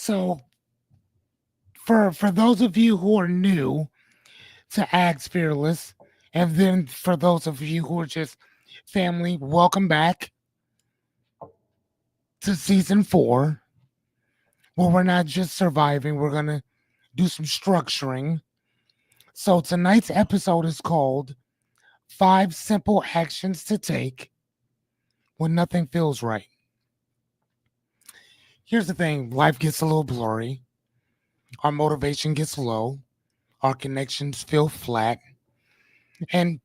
So for those of you who are new to Ags Fearless, and then for those of you who are just family, welcome back to season 4, where we're not just surviving, we're gonna do some structuring. So tonight's episode is called 5 Simple Actions to Take When Nothing Feels Right. Here's the thing, life gets a little blurry, our motivation gets low, our connections feel flat, and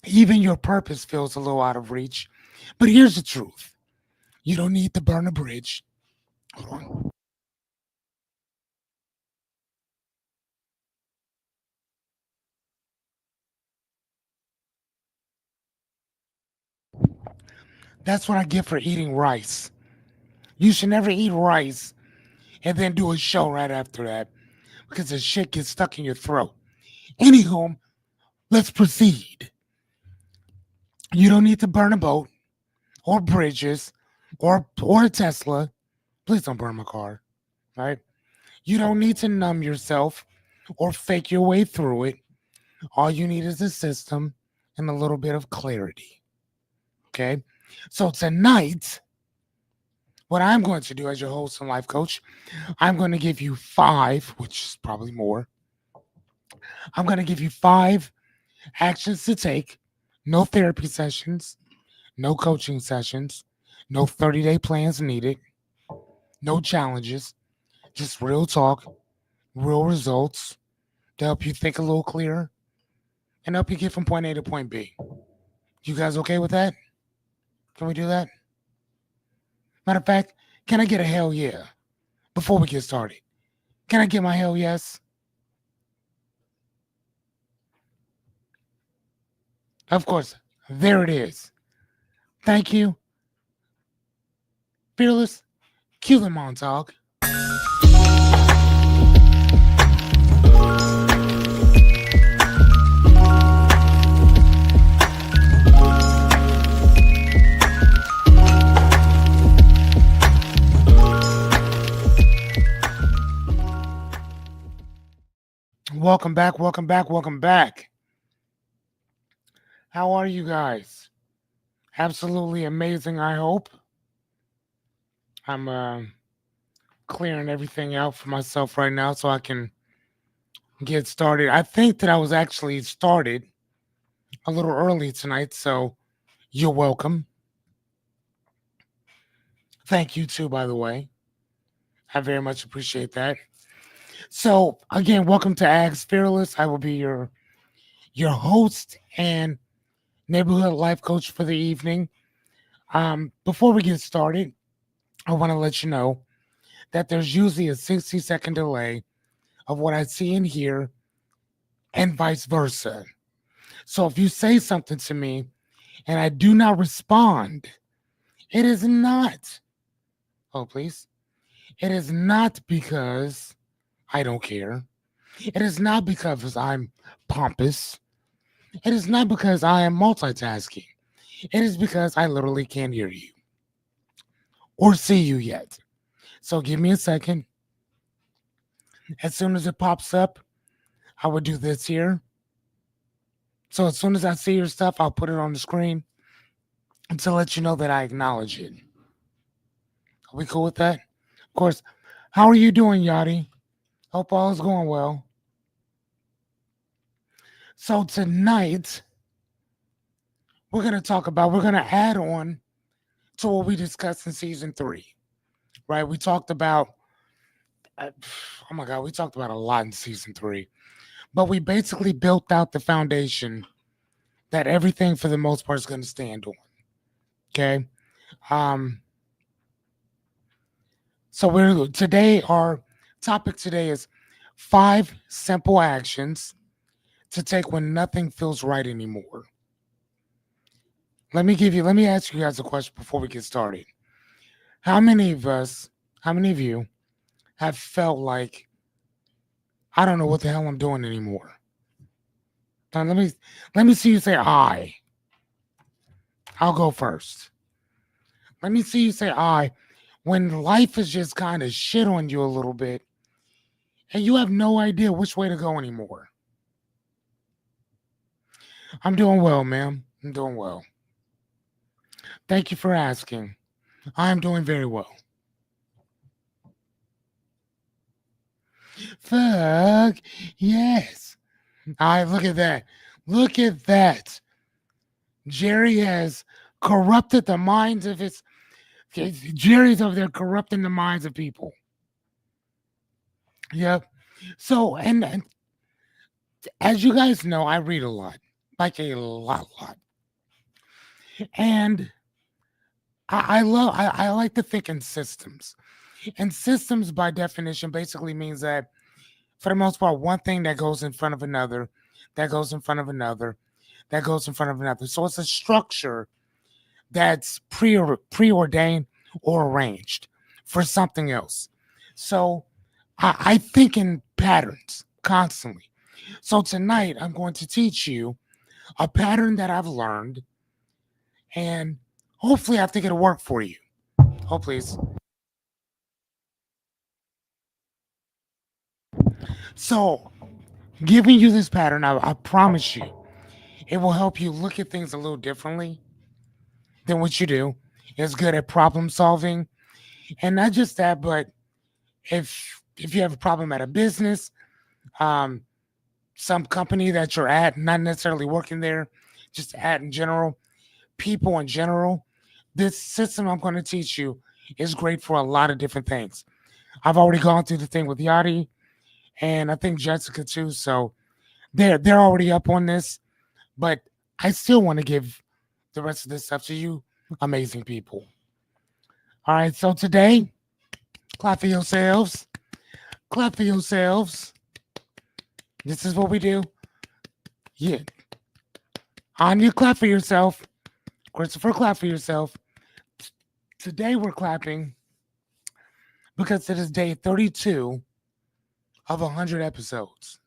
even your purpose feels a little out of reach. But here's the truth. You don't need to burn a bridge. Hold on. That's what I get for eating rice. You should never eat rice and then do a show right after that because the shit gets stuck in your throat. Anywho, let's proceed. You don't need to burn a boat or bridges or a Tesla. Please don't burn my car, right? You don't need to numb yourself or fake your way through it. All you need is a system and a little bit of clarity. Okay? So tonight, what I'm going to do as your host and life coach, I'm going to give you 5, which is probably more. I'm going to give you 5 actions to take. No therapy sessions, no coaching sessions, no 30-day plans needed, no challenges, just real talk, real results to help you think a little clearer and help you get from point A to point B. You guys okay with that? Can we do that? Matter of fact, can I get a hell yeah before we get started? Can I get my hell yes? Of course, there it is. Thank you. Fearless, cue the montauk. Welcome back, welcome back, welcome back. How are you guys? Absolutely amazing, I hope. I'm clearing everything out for myself right now so I can get started. I think that I was actually started a little early tonight, so you're welcome. Thank you too, by the way. I very much appreciate that. So again, welcome to Ags Fearless. I will be your host and neighborhood life coach for the evening. Before we get started, I want to let you know that there's usually a 60-second delay of what I see and hear, and vice versa. So if you say something to me and I do not respond, it is not, oh please, it is not because I don't care. It is not because I'm pompous. It is not because I am multitasking. It is because I literally can't hear you or see you yet. So give me a second. As soon as it pops up, I will do this here. So as soon as I see your stuff, I'll put it on the screen to let you know that I acknowledge it. Are we cool with that? Of course. How are you doing, Yachty? Hope all is going well. So tonight, we're going to add on to what we discussed in season 3, right? We talked about, oh my God, we talked about a lot in season 3, but we basically built out the foundation that everything for the most part is going to stand on. Okay. So our topic today is 5 simple actions to take when nothing feels right anymore. Let me ask you guys a question before we get started. How many of you have felt like I don't know what the hell I'm doing anymore? Now, let me see you say I. I'll go first. Let me see you say I when life is just kind of shit on you a little bit and you have no idea which way to go anymore. I'm doing well, ma'am. I'm doing well. Thank you for asking. I'm doing very well. Fuck yes. All right, look at that. Look at that. Jerry has corrupted the minds of his. Jerry's over there corrupting the minds of people. Yep. So, and as you guys know, I read a lot, like a lot. And I like to think in systems. And systems, by definition, basically means that for the most part, one thing that goes in front of another, that goes in front of another, that goes in front of another. So it's a structure that's preordained or arranged for something else. So I think in patterns constantly. So tonight I'm going to teach you a pattern that I've learned, and hopefully I think it'll work for you. Hopefully it's so giving you this pattern, I promise you, it will help you look at things a little differently than what you do. It's good at problem solving. And not just that, but if you have a problem at a business, um, some company that you're at, not necessarily working there, just at in general, people in general, this system I'm going to teach you is great for a lot of different things. I've already gone through the thing with Yachty, and I think Jessica too. So they're already up on this, but I still want to give the rest of this stuff to you, amazing people. All right, so today, clap for yourselves. Clap for yourselves. This is what we do. Yeah. On you, clap for yourself. Christopher, clap for yourself. Today we're clapping because it is day 32 of 100 episodes.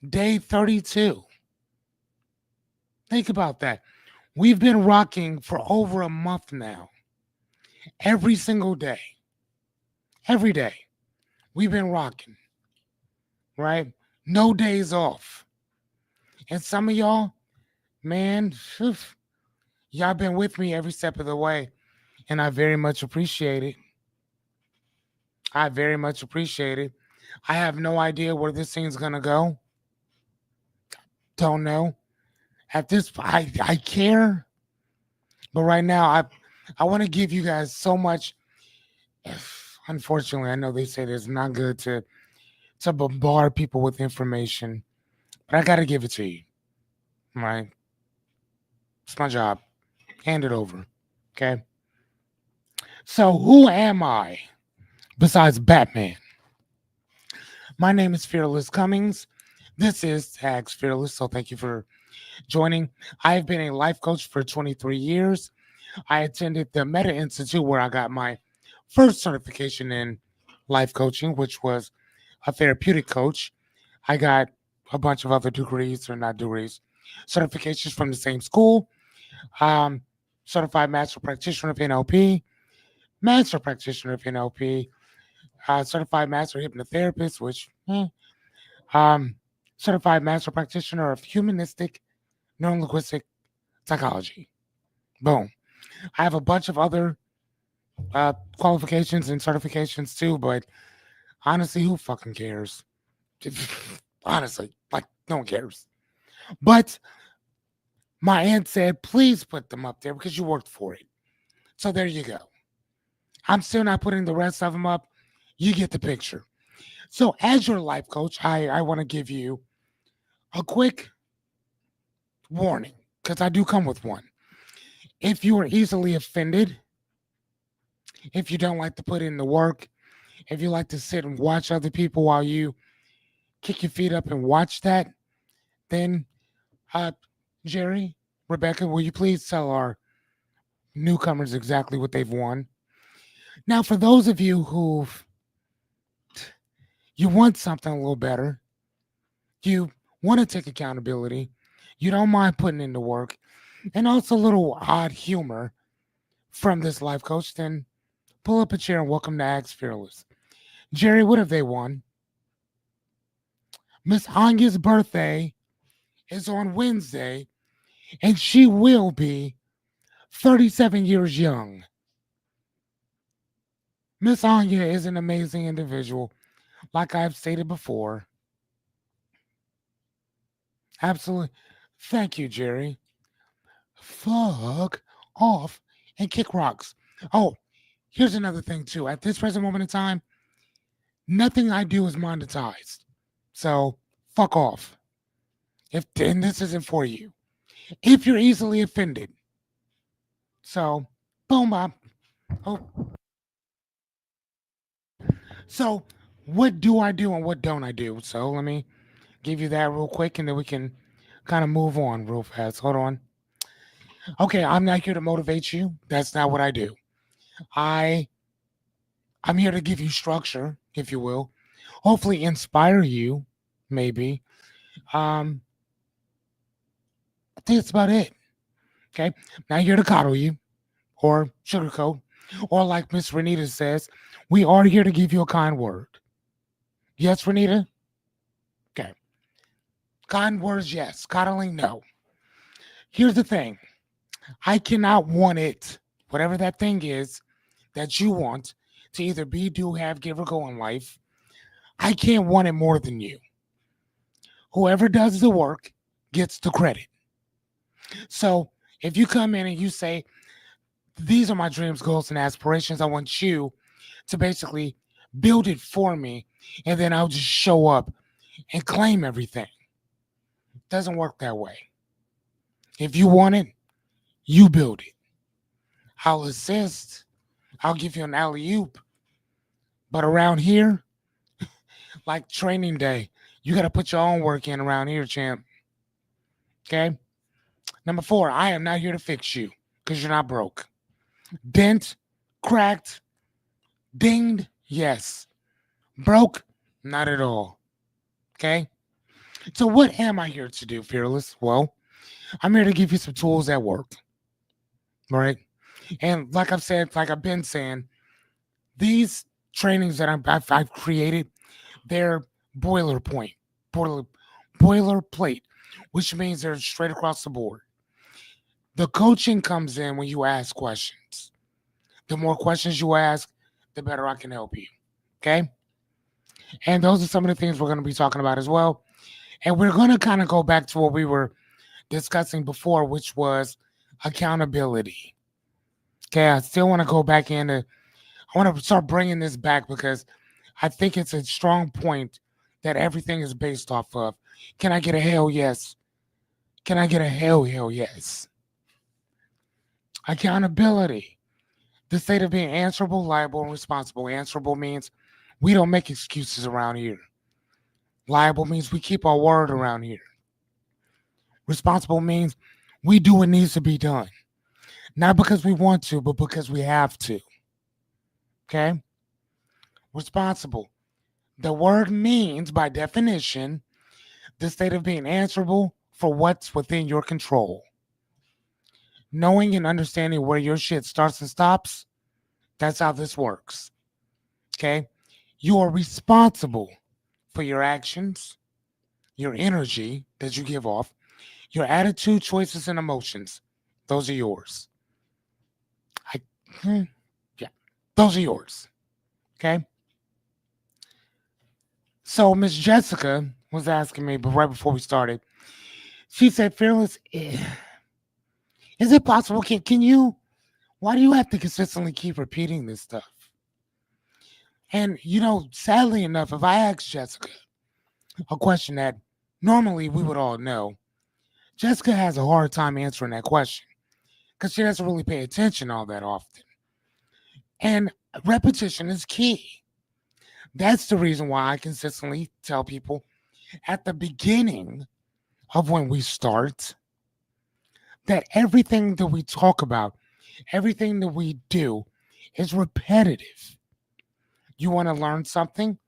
Day 32. Think about that. We've been rocking for over a month now. Every single day. Every day. We've been rocking. Right? No days off. And some of y'all, man, y'all been with me every step of the way. And I very much appreciate it. I very much appreciate it. I have no idea where this thing's gonna go. Don't know. At this, I care, but right now I want to give you guys so much. Unfortunately, I know they say it's not good to bombard people with information, but I got to give it to you. Right? It's my job. Hand it over. Okay. So who am I besides Batman? My name is Fearless Cummings. This is Tags Fearless. So thank you for joining. I have been a life coach for 23 years. I attended the Meta Institute where I got my first certification in life coaching, which was a therapeutic coach. I got a bunch of other degrees, or not degrees, certifications from the same school. Um, Certified Master Practitioner of NLP, Master Practitioner of NLP, Certified Master Hypnotherapist, which, um, Certified Master Practitioner of Humanistic Neurolinguistic Psychology. Boom. I have a bunch of other qualifications and certifications too, but honestly, who fucking cares? Honestly, like, no one cares. But my aunt said, please put them up there because you worked for it. So there you go. I'm still not putting the rest of them up. You get the picture. So as your life coach, I want to give you a quick warning because I do come with one. If you are easily offended, if you don't like to put in the work, if you like to sit and watch other people while you kick your feet up and watch that, then Jerry, Rebecca, will you please tell our newcomers exactly what they've won? Now, for those of you who you want something a little better, you want to take accountability, you don't mind putting in the work, and also a little odd humor from this life coach, then pull up a chair and welcome to Ask Fearless. Jerry, what have they won? Miss Anya's birthday is on Wednesday, and she will be 37 years young. Miss Anya is an amazing individual, like I've stated before. Absolutely. Thank you, Jerry. Fuck off and kick rocks. Oh, here's another thing, too. At this present moment in time, nothing I do is monetized. So, fuck off. If then this isn't for you. If you're easily offended. So, boom, bop. Oh. So, what do I do and what don't I do? So, let me give you that real quick and then we can kind of move on real fast. Hold on. Okay, I'm not here to motivate you. That's not what I do. I I'm here to give you structure, if you will. Hopefully inspire you, maybe. I think that's about it. Okay. Not here to coddle you or sugarcoat. Or like Miss Renita says, we are here to give you a kind word. Yes, Renita? Okay. Kind words, yes. Coddling, no. Here's the thing. I cannot want it, whatever that thing is that you want, to either be, do, have, give, or go in life. I can't want it more than you. Whoever does the work gets the credit. So if you come in and you say, these are my dreams, goals, and aspirations, I want you to basically build it for me, and then I'll just show up and claim everything. It doesn't work that way. If you want it, you build it. I'll assist. I'll give you an alley-oop. But around here, like training day, you got to put your own work in around here, champ. Okay? Number 4, I am not here to fix you because you're not broke. Dent, cracked, dinged, yes. Broke, not at all. Okay? So what am I here to do, Fearless? Well, I'm here to give you some tools that work. Right? And like I've said, like I've been saying, these trainings that I've created, they're boilerplate, which means they're straight across the board. The coaching comes in when you ask questions. The more questions you ask, the better I can help you. Okay? And those are some of the things we're going to be talking about as well. And we're going to kind of go back to what we were discussing before, which was accountability. Okay, I still want to go back into, I want to start bringing this back because I think it's a strong point that everything is based off of. Can I get a hell yes? Can I get a hell yes? Accountability. The state of being answerable, liable, and responsible. Answerable means we don't make excuses around here. Liable means we keep our word around here. Responsible means we do what needs to be done. Not because we want to, but because we have to. Okay? Responsible. The word means, by definition, the state of being answerable for what's within your control. Knowing and understanding where your shit starts and stops, that's how this works. Okay? You are responsible for your actions, your energy that you give off, your attitude, choices, and emotions. Those are yours. Yeah, those are yours. Okay? So Miss Jessica was asking me, but right before we started, she said, Fearless, is it possible? Can you, why do you have to consistently keep repeating this stuff? And, sadly enough, if I ask Jessica a question that normally we would all know, Jessica has a hard time answering that question because she doesn't really pay attention all that often. And repetition is key. That's the reason why I consistently tell people at the beginning of when we start that everything that we talk about, everything that we do is repetitive. You want to learn something?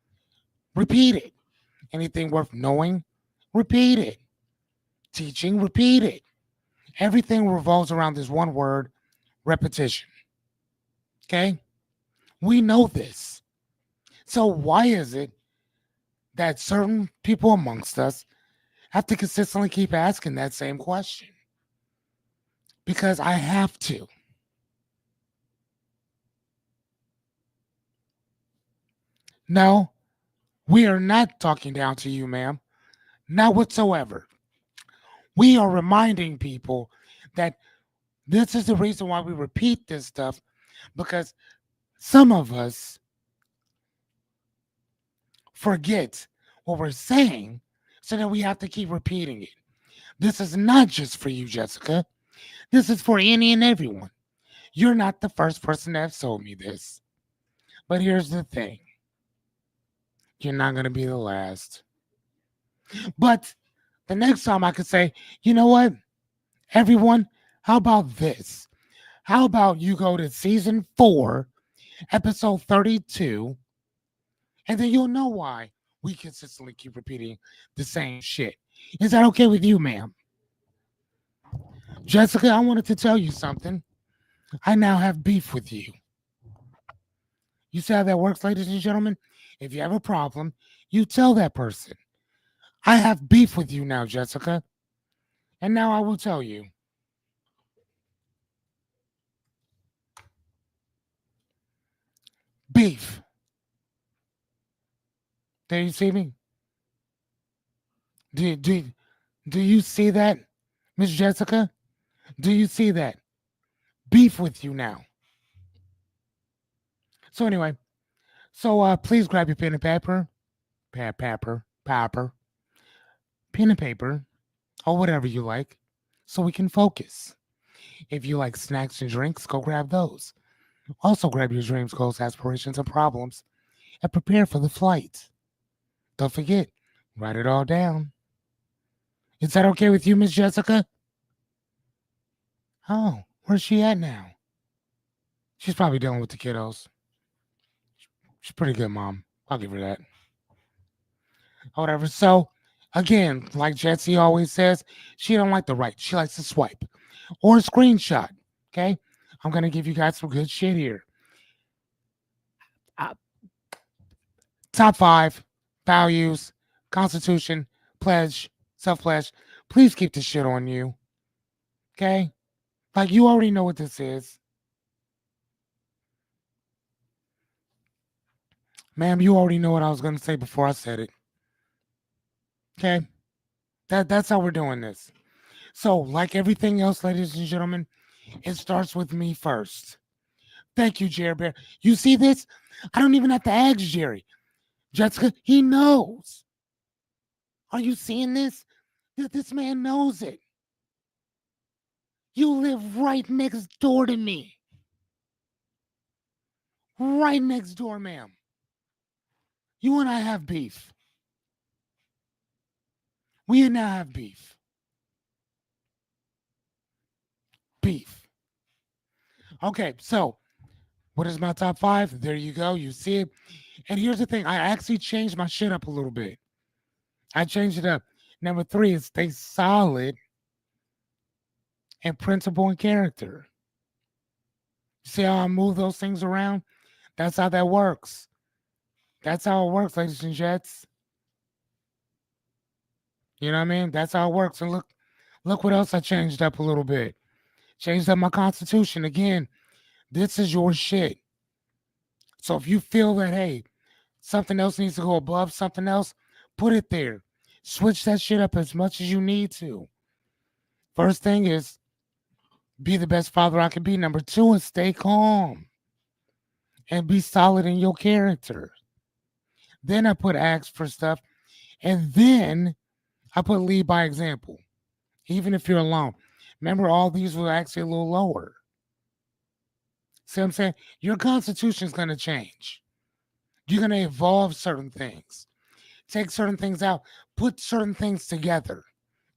Repeat it. Anything worth knowing? Repeat it. Teaching? Repeat it. Everything revolves around this one word, repetition. Okay? We know this. So why is it that certain people amongst us have to consistently keep asking that same question? Because I have to. No, we are not talking down to you, ma'am. Not whatsoever. We are reminding people that this is the reason why we repeat this stuff, because some of us forget what we're saying, so that we have to keep repeating it. This is not just for you, Jessica. This is for any and everyone. You're not the first person to have told me this. But here's the thing, you're not going to be the last. But the next time I could say, you know what, everyone, how about this? How about you go to season 4, episode 32, and then you'll know why we consistently keep repeating the same shit. Is that okay with you, ma'am? Jessica, I wanted to tell you something. I now have beef with you. You see how that works, ladies and gentlemen? If you have a problem, you tell that person. I have beef with you now, Jessica. And now I will tell you. Beef. Do you see me? Do, do, do you see that, Miss Jessica? Do you see that? Beef with you now. So anyway, please grab your pen and paper, paper, pen and paper, or whatever you like, so we can focus. If you like snacks and drinks, go grab those. Also grab your dreams, goals, aspirations, and problems, and prepare for the flight. Don't forget, write it all down. Is that okay with you, Miss Jessica? Oh, where's she at now? She's probably dealing with the kiddos. She's pretty good, Mom. I'll give her that. Whatever. So, again, like Jesse always says, she don't like to write. She likes to swipe or screenshot. Okay? I'm going to give you guys some good shit here. Uh, top 5 values, Constitution, pledge, self-pledge. Please keep this shit on you. Okay? Like, you already know what this is. Ma'am, you already know what I was going to say before I said it. Okay? That's how we're doing this. So, like everything else, ladies and gentlemen, it starts with me first. Thank you, Jerry Bear. You see this? I don't even have to ask Jerry. Jessica, he knows. Are you seeing this? This man knows it. You live right next door to me. Right next door, ma'am. You and I have beef. We now have beef. Beef. Okay, so what is my top 5? There you go. You see it. And here's the thing. I actually changed my shit up a little bit. I changed it up. Number 3 is stay solid and principle and character. See how I move those things around? That's how that works. That's how it works, ladies and gents. You know what I mean? That's how it works. And look what else I changed up a little bit. Changed up my constitution. Again, this is your shit. So if you feel that, hey, something else needs to go above something else, put it there. Switch that shit up as much as you need to. First thing is be the best father I can be. Number 2 is stay calm and be solid in your character. Then I put ask for stuff. And then I put lead by example, even if you're alone. Remember, all these were actually a little lower. See what I'm saying? Your constitution is going to change. You're going to evolve certain things, take certain things out, put certain things together,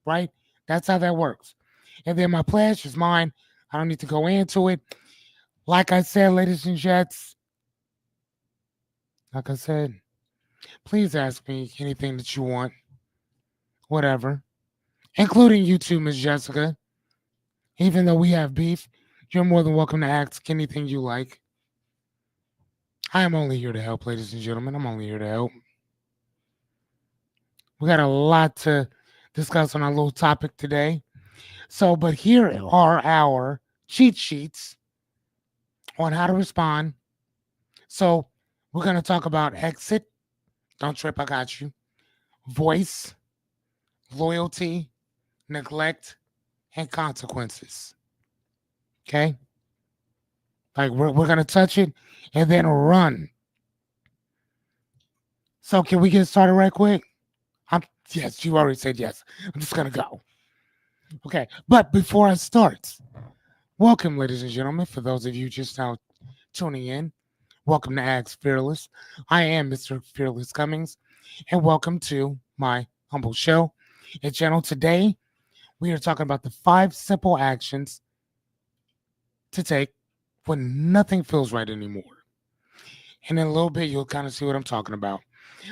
right? That's how that works. And then my pledge is mine. I don't need to go into it. Like I said, ladies and gents, like I said, please ask me anything that you want, whatever, including you too, Miss Jessica. Even though we have beef, you're more than welcome to ask anything you like. I am only here to help, ladies and gentlemen. I'm only here to help. We got a lot to discuss on our little topic today. So, but here are our cheat sheets on how to respond. So, we're going to talk about exit. Don't trip, I got you. Voice, loyalty, neglect, and consequences. Okay? Like, we're going to touch it and then run. So, can we get started right quick? Yes, you already said yes. I'm just going to go. Okay. But before I start, welcome, ladies and gentlemen. For those of you just now tuning in, welcome to Ask Fearless. I am Mr. Fearless Cummings, and welcome to my humble show and channel. Today, we are talking about the 5 simple actions to take when nothing feels right anymore. And in a little bit, you'll kind of see what I'm talking about.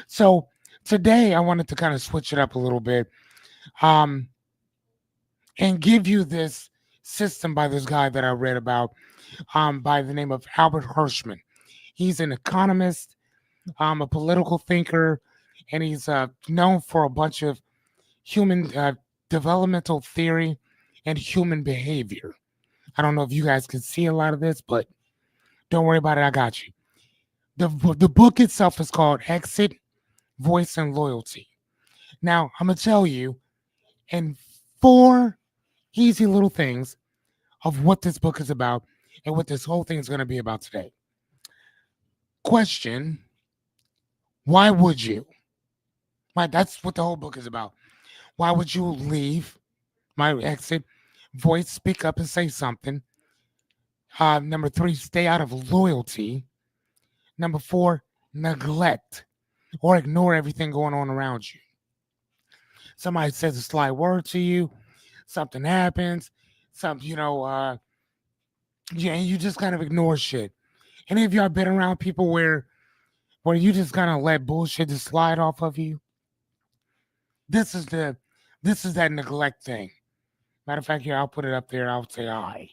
So, today, I wanted to kind of switch it up a little bit um, and give you this system by this guy that I read about by the name of Albert Hirschman. He's an economist, a political thinker, and he's known for a bunch of human developmental theory and human behavior. I don't know if you guys can see a lot of this, but don't worry about it. I got you. The book itself is called Exit, Voice, and Loyalty. Now, I'm going to tell you in 4 easy little things of what this book is about and what this whole thing is going to be about today. Question: why would you? Right, that's what the whole book is about. Why would you leave? My exit, voice, speak up and say something. Number 3, stay out of loyalty. Number 4, neglect or ignore everything going on around you. Somebody says a slight word to you, something happens, yeah, and you just kind of ignore shit. Any of y'all been around people where you just kind of let bullshit just slide off of you? This is that neglect thing. Matter of fact, here I'll put it up there. I'll say I.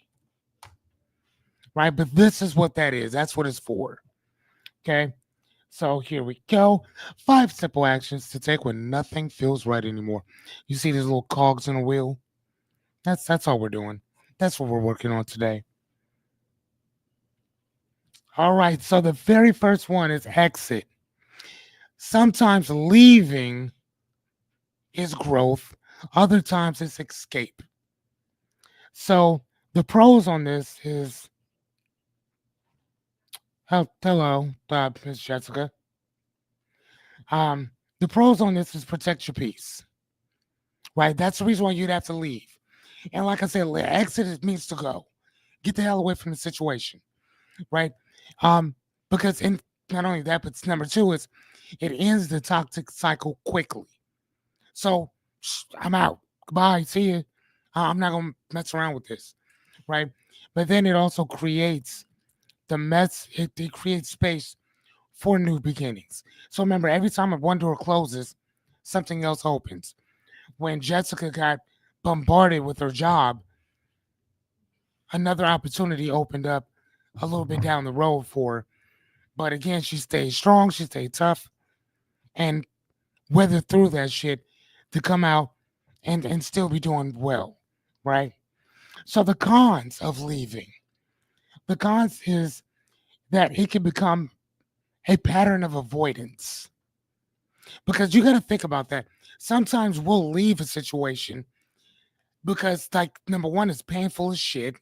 Right, but this is what that is. That's what it's for. Okay. So here we go. 5 simple actions to take when nothing feels right anymore. You see these little cogs in a wheel? That's all we're doing. That's what we're working on today. All right. So the very first one is exit. Sometimes leaving is growth. Other times it's escape. So the pros on this is hello, Miss Jessica. The pros on this is protect your peace. Right? That's the reason why you'd have to leave. And like I said, exit means to go. Get the hell away from the situation. Right? Because in not only that, but number 2 is it ends the toxic cycle quickly. So I'm out. Goodbye. See you. I'm not gonna mess around with this. Right? But then it also creates the mess, it creates space for new beginnings. So remember, every time one door closes, something else opens. When Jessica got bombarded with her job, another opportunity opened up a little bit down the road for her. But again, she stayed strong, she stayed tough, and weathered through that shit to come out and still be doing well, right? So the cons of leaving, the cons is that it can become a pattern of avoidance. Because you got to think about that. Sometimes we'll leave a situation because, like, number 1, it's painful as shit.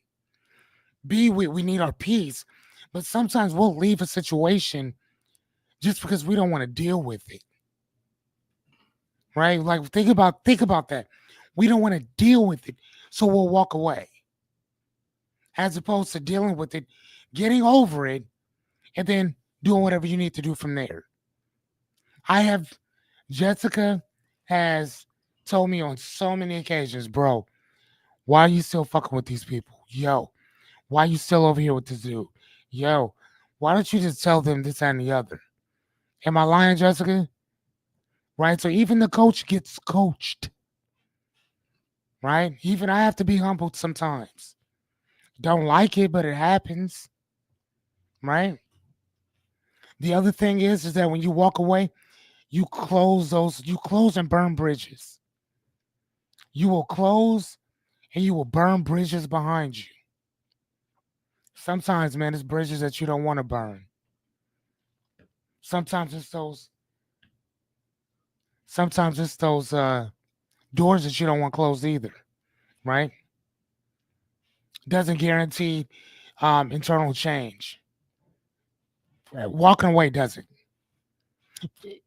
B, we need our peace. But sometimes we'll leave a situation just because we don't want to deal with it. Right? Like, think about that. We don't want to deal with it, so we'll walk away. As opposed to dealing with it, getting over it, and then doing whatever you need to do from there. Jessica has told me on so many occasions, bro, why are you still fucking with these people? Yo, why are you still over here with this dude? Yo, why don't you just tell them this and the other? Am I lying, Jessica? Right? So even the coach gets coached. Right? Even I have to be humbled sometimes. Don't like it, but it happens. Right? The other thing is that when you walk away, you close and burn bridges. You will close and you will burn bridges behind you. Sometimes, man, it's bridges that you don't want to burn. Sometimes it's those sometimes it's those doors that you don't want closed either, right? Doesn't guarantee internal change. Walking away doesn't.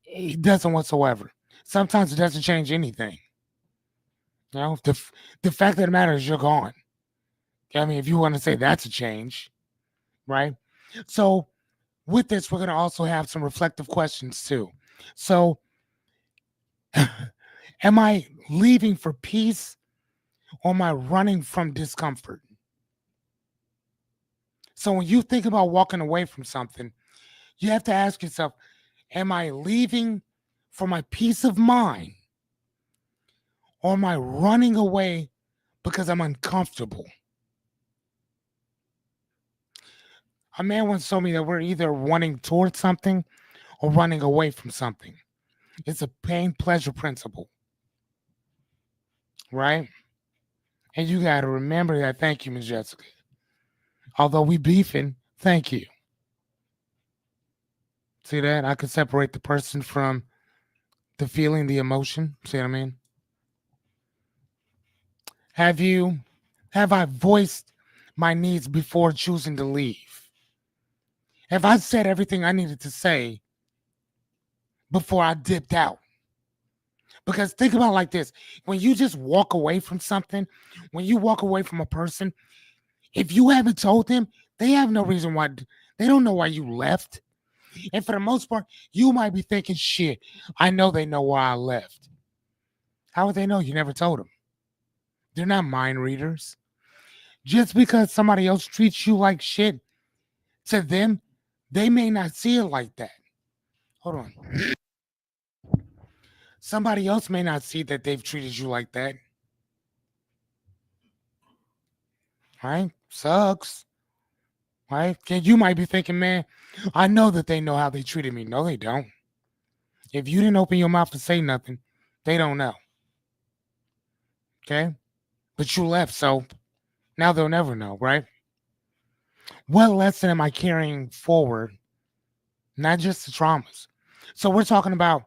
It doesn't whatsoever. Sometimes it doesn't change anything. You know, the fact of the matter is you're gone. I mean, if you want to say that's a change, right? So with this, we're going to also have some reflective questions too. So, am I leaving for peace or am I running from discomfort? So when you think about walking away from something, you have to ask yourself, am I leaving for my peace of mind or am I running away because I'm uncomfortable? A man once told me that we're either running towards something or running away from something. It's a pain pleasure principle, right? And you got to remember that. Thank you, Ms. Jessica. Although we beefing, thank you. See that? I could separate the person from the feeling, the emotion. See what I mean? Have I voiced my needs before choosing to leave? Have I said everything I needed to say before I dipped out? Because think about it like this. When you just walk away from something, when you walk away from a person, if you haven't told them, they have no reason why. They don't know why you left. And for the most part, you might be thinking, shit, I know they know why I left. How would they know? You never told them. They're not mind readers. Just because somebody else treats you like shit, to them, they may not see it like that. Hold on. Somebody else may not see that they've treated you like that. Right? Sucks. Right? And you might be thinking, man, I know that they know how they treated me. No, they don't. If you didn't open your mouth to say nothing, they don't know. Okay? But you left, so now they'll never know, right? What lesson am I carrying forward? Not just the traumas. So we're talking about,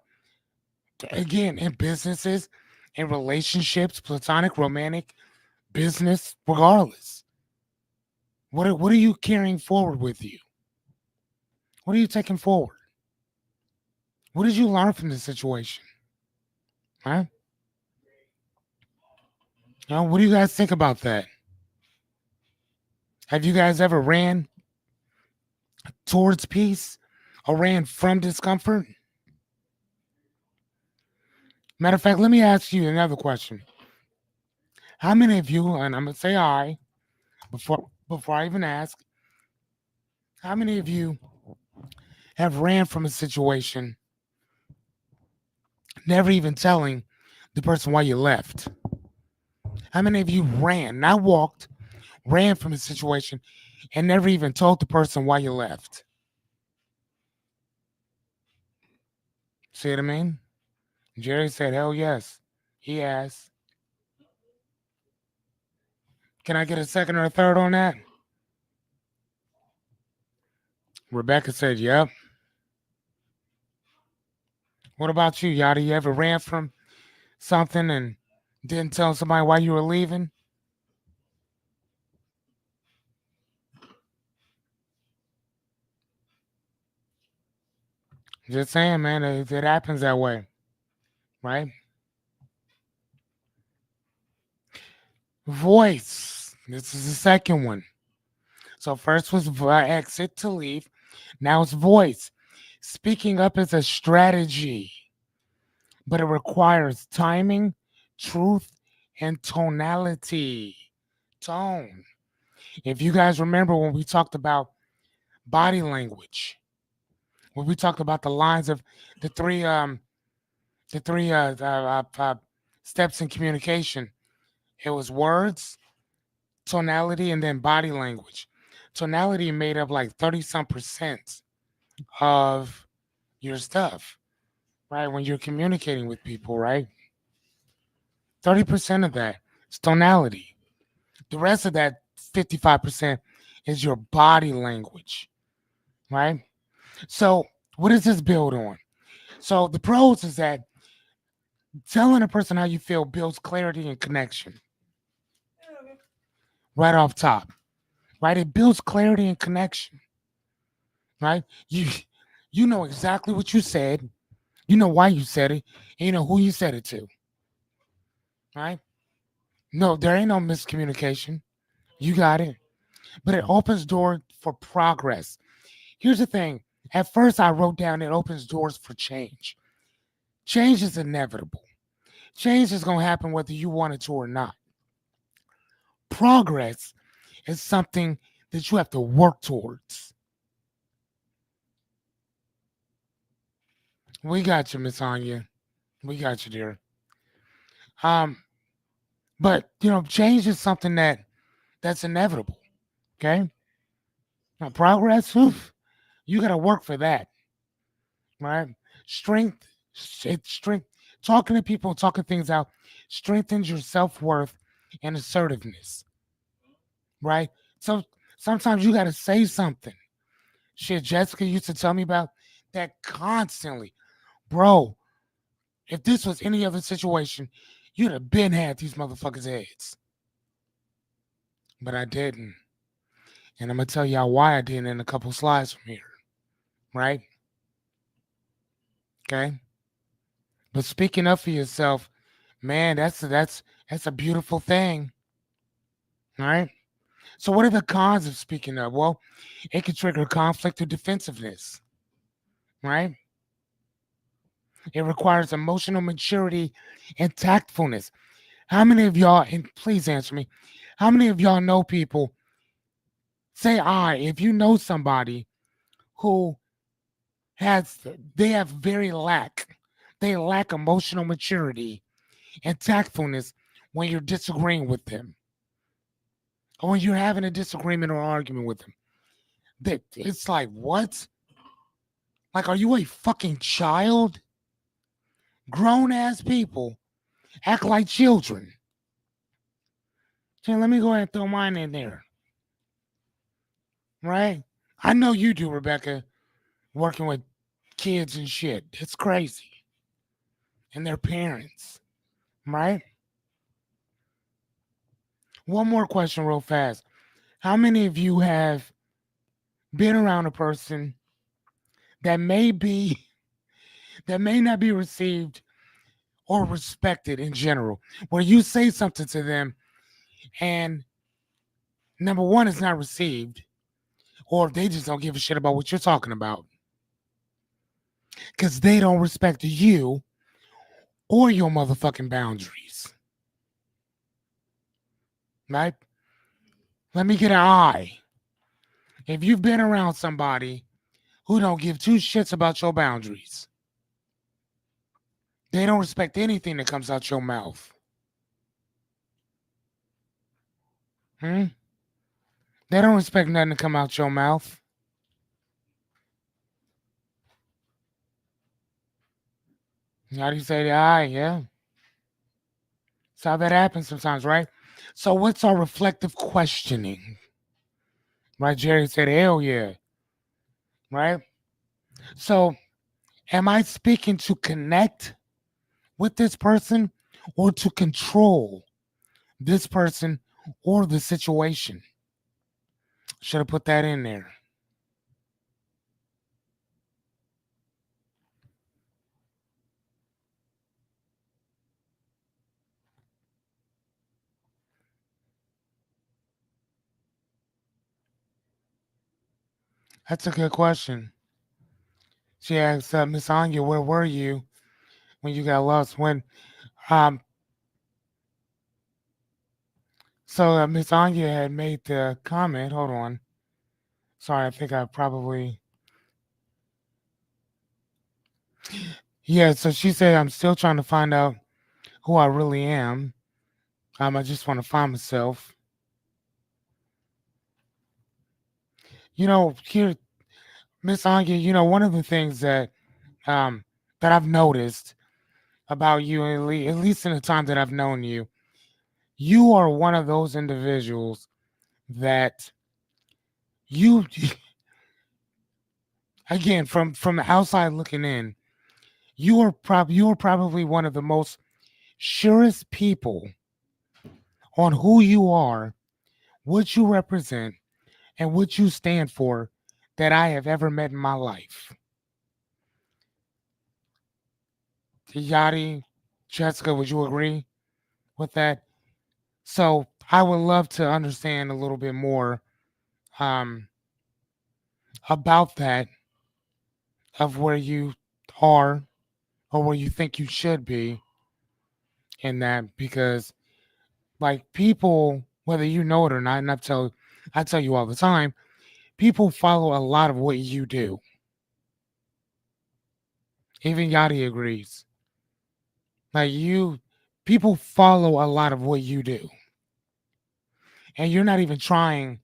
again, in businesses, in relationships, platonic, romantic, business, regardless. What are you carrying forward with you? What are you taking forward? What did you learn from the situation? Huh? What do you guys think about that? Have you guys ever ran towards peace or ran from discomfort? Matter of fact, let me ask you another question. How many of you, and I'm gonna say I, before I even ask, how many of you have ran from a situation, never even telling the person why you left? How many of you ran, not walked, ran from a situation and never even told the person why you left? See what I mean? Jerry said, hell yes, he has. Can I get a second or a third on that? Rebecca said, yep. What about you, Yada? You ever ran from something and didn't tell somebody why you were leaving? Just saying, man, it happens that way, right? Voice. This is the second one. So first was exit to leave. Now it's voice. Speaking up is a strategy, but it requires timing, truth, and tonality. Tone. If you guys remember when we talked about body language, when we talked about the lines of the three steps in communication, it was words, tonality, and then body language. Tonality made up like 30 some percent of your stuff, right? When you're communicating with people, right? 30% of that is tonality. The rest of that 55% is your body language, right? So, what does this build on? So, the pros is that telling a person how you feel builds clarity and connection right off top, right? It builds clarity and connection, right? You know exactly what you said, you know why you said it, and you know who you said it to, right? No, there ain't no miscommunication. You got it. But it opens door for progress. Here's the thing. At first, I wrote down it opens doors for change. Change is inevitable. Change is going to happen whether you want it to or not. Progress is something that you have to work towards. We got you, Miss Anya. We got you, dear. Um, but change is something that's inevitable. Okay, now progress, oof, you got to work for that, right? Strength, strength. Talking to people, talking things out, strengthens your self worth and assertiveness, right? So sometimes you got to say something. Shit, Jessica used to tell me about that constantly, bro. If this was any other situation, you'd have been had these motherfuckers' heads. But I didn't. And I'm going to tell y'all why I didn't in a couple slides from here. Right? Okay. But speaking up for yourself, man, that's a beautiful thing. Right? So what are the cons of speaking up? Well, it can trigger conflict or defensiveness. Right? It requires emotional maturity and tactfulness. How many of y'all, and please answer me, how many of y'all know people? Say if you know somebody who has, they have they lack emotional maturity and tactfulness when you're disagreeing with them or when you're having a disagreement or argument with them. That it's like, what? Like, are you a fucking child? Grown ass people act like children. So let me go ahead and throw mine in there. Right? I know you do, Rebecca, working with kids and shit. It's crazy. And their parents. Right? One more question, real fast. How many of you have been around a person that may be that may not be received or respected in general, where you say something to them and number one, it's not received, or they just don't give a shit about what you're talking about because they don't respect you or your motherfucking boundaries, right? Let me get an eye. If you've been around somebody who don't give two shits about your boundaries, they don't respect anything that comes out your mouth. Hmm? They don't respect nothing to come out your mouth. How do you say the eye? Yeah. That's how that happens sometimes, right? So what's our reflective questioning? Right? Jerry said, hell yeah. Right? So am I speaking to connect with this person or to control this person or the situation? Should have put that in there. That's a good question. She asked Miss Anya, where were you when you got lost? When um so Miss Anya had made the comment. Hold on. Sorry, I think I probably yeah. So she said, I'm still trying to find out who I really am. I just want to find myself. Here, Miss Anya, one of the things um that I've noticed about you, at least in the time that I've known you, you are one of those individuals that you again from the outside looking in, you are probably one of the most surest people on who you are, what you represent, and what you stand for that I have ever met in my life. Yachty, Jessica, would you agree with that? So I would love to understand a little bit more um, about that, of where you are or where you think you should be in that, because like people, whether you know it or not, and I tell you all the time, people follow a lot of what you do. Even Yachty agrees. Like people follow a lot of what you do, and you're not even trying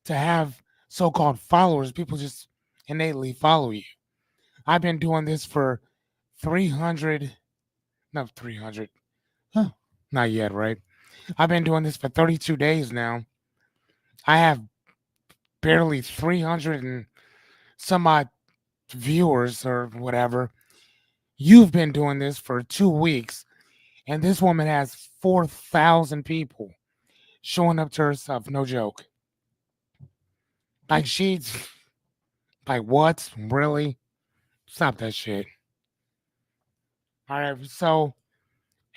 to have so-called followers. People just innately follow you. I've been doing this for 300, no 300, huh, not yet, right? I've been doing this for 32 days now. I have barely 300 and some odd viewers or whatever. You've been doing this for 2 weeks, and this woman has 4,000 people showing up to her stuff. No joke. Like she's like, what? Really? Stop that shit. All right. So,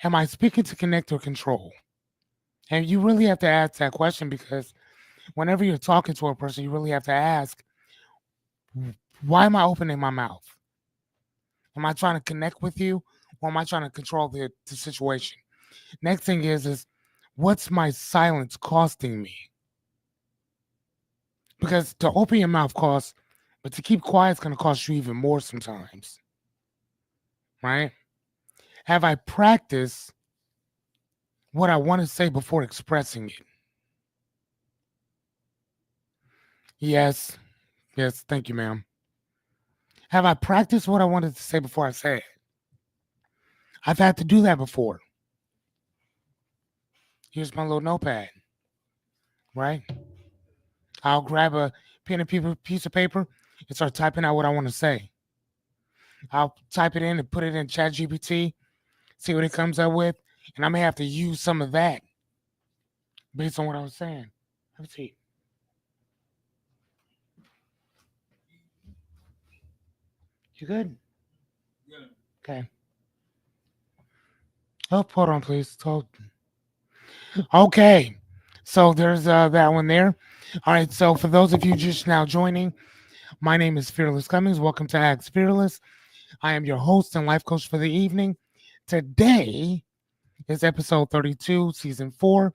am I speaking to connect or control? And you really have to ask that question, because whenever you're talking to a person, you really have to ask, why am I opening my mouth? Am I trying to connect with you, or am I trying to control the situation? Next thing is what's my silence costing me? Because to open your mouth costs, but to keep quiet is going to cost you even more sometimes, right? Have I practiced what I want to say before expressing it? Yes. Yes. Thank you, ma'am. Have I practiced what I wanted to say before I say it? I've had to do that before. Here's my little notepad, right? I'll grab a pen and piece of paper and start typing out what I want to say. I'll type it in and put it in ChatGPT, see what it comes up with, and I may have to use some of that based on what I was saying. Have a seat. You good? Okay. Oh, hold on, please. Okay. So there's that one there. All right. So for those of you just now joining, my name is Fearless Cummings. Welcome to Act Fearless. I am your host and life coach for the evening. Today is episode 32, season 4.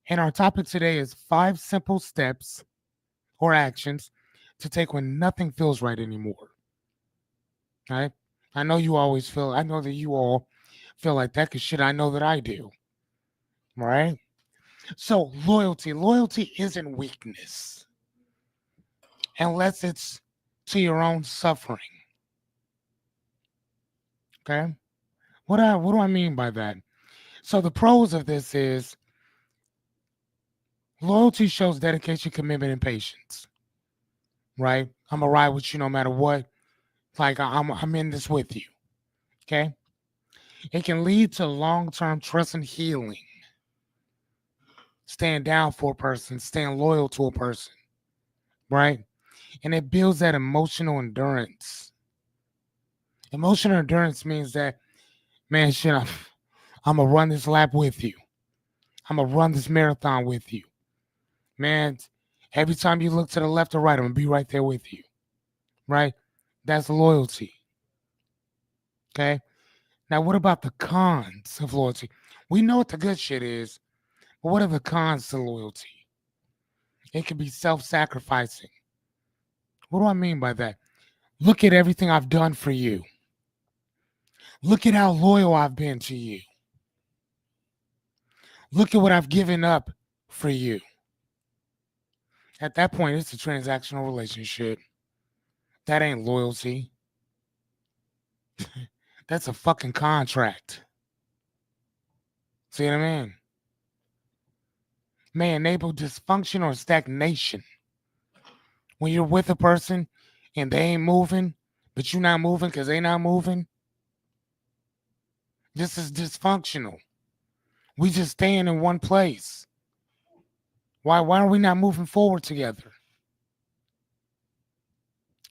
And our topic today is 5 simple steps or actions to take when nothing feels right anymore. All right. I know that you all feel like that, because shit, I know that I do. Right. So loyalty isn't weakness unless it's to your own suffering. Okay. What do I mean by that? So the pros of this is loyalty shows dedication, commitment, and patience. Right. I'm gonna ride with you no matter what. Like I'm in this with you. Okay. It can lead to long-term trust and healing. Staying down for a person, staying loyal to a person, right? And it builds that emotional endurance. Emotional endurance means that, man, shit, I'm gonna run this lap with you. I'm gonna run this marathon with you, man. Every time you look to the left or right, I'm gonna be right there with you, right? That's loyalty. Okay. Now, what about the cons of loyalty? We know what the good shit is, but what are the cons to loyalty? It can be self-sacrificing. What do I mean by that? Look at everything I've done for you. Look at how loyal I've been to you. Look at what I've given up for you. At that point, it's a transactional relationship. That ain't loyalty. That's a fucking contract. See what I mean? May enable dysfunction or stagnation. When you're with a person and they ain't moving, but you're not moving because they not moving, this is dysfunctional. We just staying in one place. Why are we not moving forward together?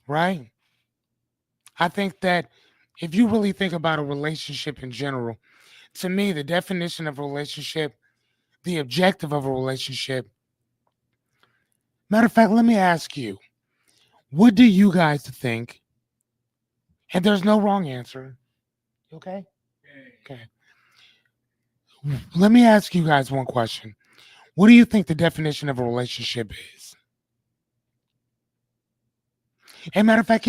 Right? I think that if you really think about a relationship in general, to me, the definition of a relationship, the objective of a relationship. Matter of fact, let me ask you, what do you guys think? And there's no wrong answer. Okay? Okay. Let me ask you guys one question. What do you think the definition of a relationship is? And matter of fact,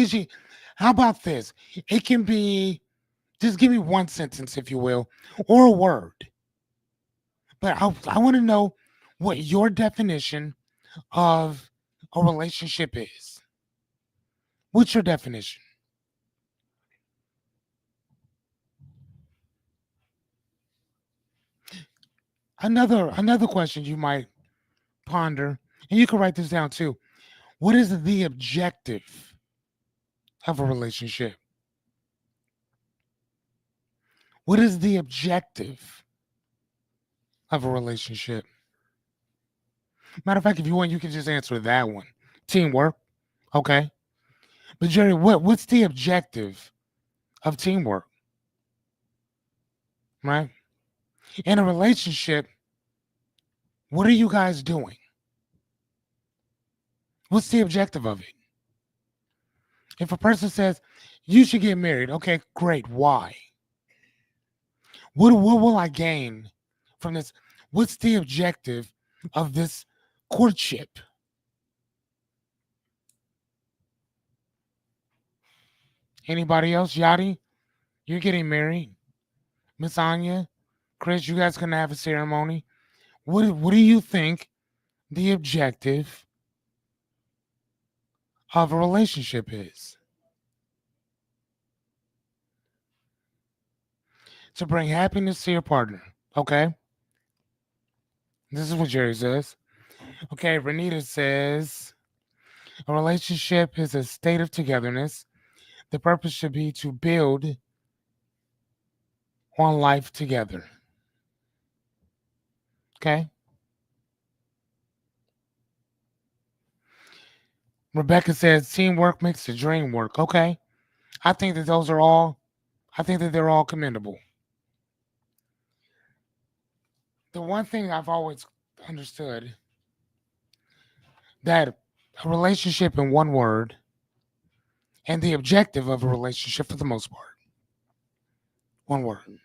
how about this? It can be, just give me one sentence, if you will, or a word. But I want to know what your definition of a relationship is. What's your definition? Another question you might ponder, and you can write this down too. What is the objective of a relationship? What is the objective of a relationship? Matter of fact, if you want, you can just answer that one. Teamwork. Okay. But Jerry, what's the objective of teamwork? Right? In a relationship, what are you guys doing? What's the objective of it? If a person says you should get married, okay, great. Why? What will I gain from this? What's the objective of this courtship? Anybody else? Yachty, you're getting married. Miss Anya, Chris, you guys gonna have a ceremony. What do you think the objective of a relationship is? To bring happiness to your partner. Okay. This is what Jerry says. Okay, Renita says a relationship is a state of togetherness. The purpose should be to build on life together. Okay. Rebecca says teamwork makes the dream work. Okay. I think that they're all commendable. The one thing I've always understood that a relationship in one word and the objective of a relationship for the most part, one word.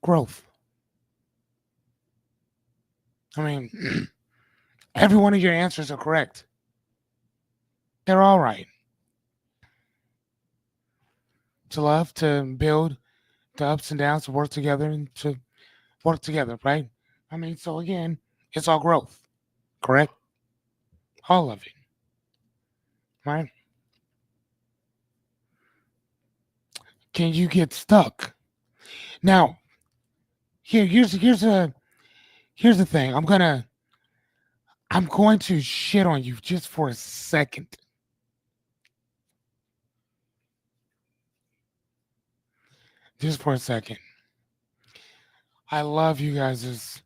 Growth. I mean, every one of your answers are correct. They're all right. To love, to build, the ups and downs, to work together and to work together, right? I mean, so again, it's all growth, correct? All of it, right? Can you get stuck? Now, here's the thing. I'm going to shit on you just for a second. Just for a second. I love you guys'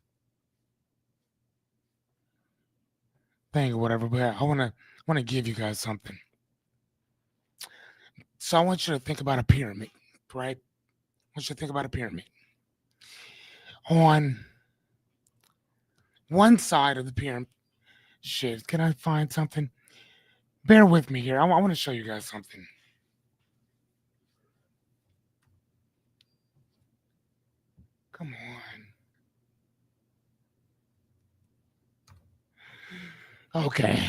thing or whatever, but I wanna give you guys something. So I want you to think about a pyramid, right? I want you to think about a pyramid. On one side of the pyramid, shit, can I find something? Bear with me here. I want to show you guys something. Come on. Okay.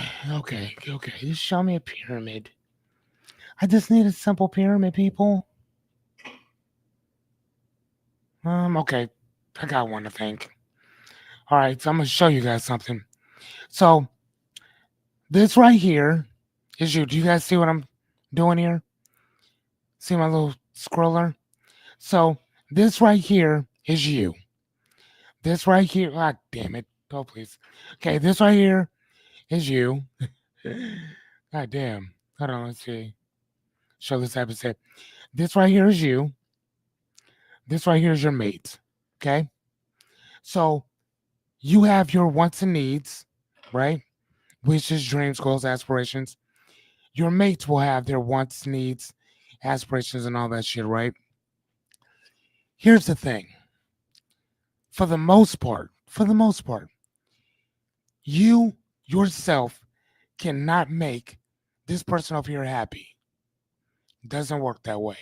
Just show me a pyramid. I just need a simple pyramid, people. Okay. I got one, I think. All right, so I'm gonna show you guys something. So this right here is you. Do you guys see what I'm doing here? See my little scroller? So this right here is you. This right here, ah, damn it. Oh, please. Okay, this right here is you. God damn. Hold on, let's see. Show this episode. This right here is you. This right here is your mate. Okay? So you have your wants and needs, right? Wishes, dreams, goals, aspirations. Your mates will have their wants, needs, aspirations, and all that shit, right? Here's the thing. For the most part, you yourself cannot make this person over here happy. It doesn't work that way.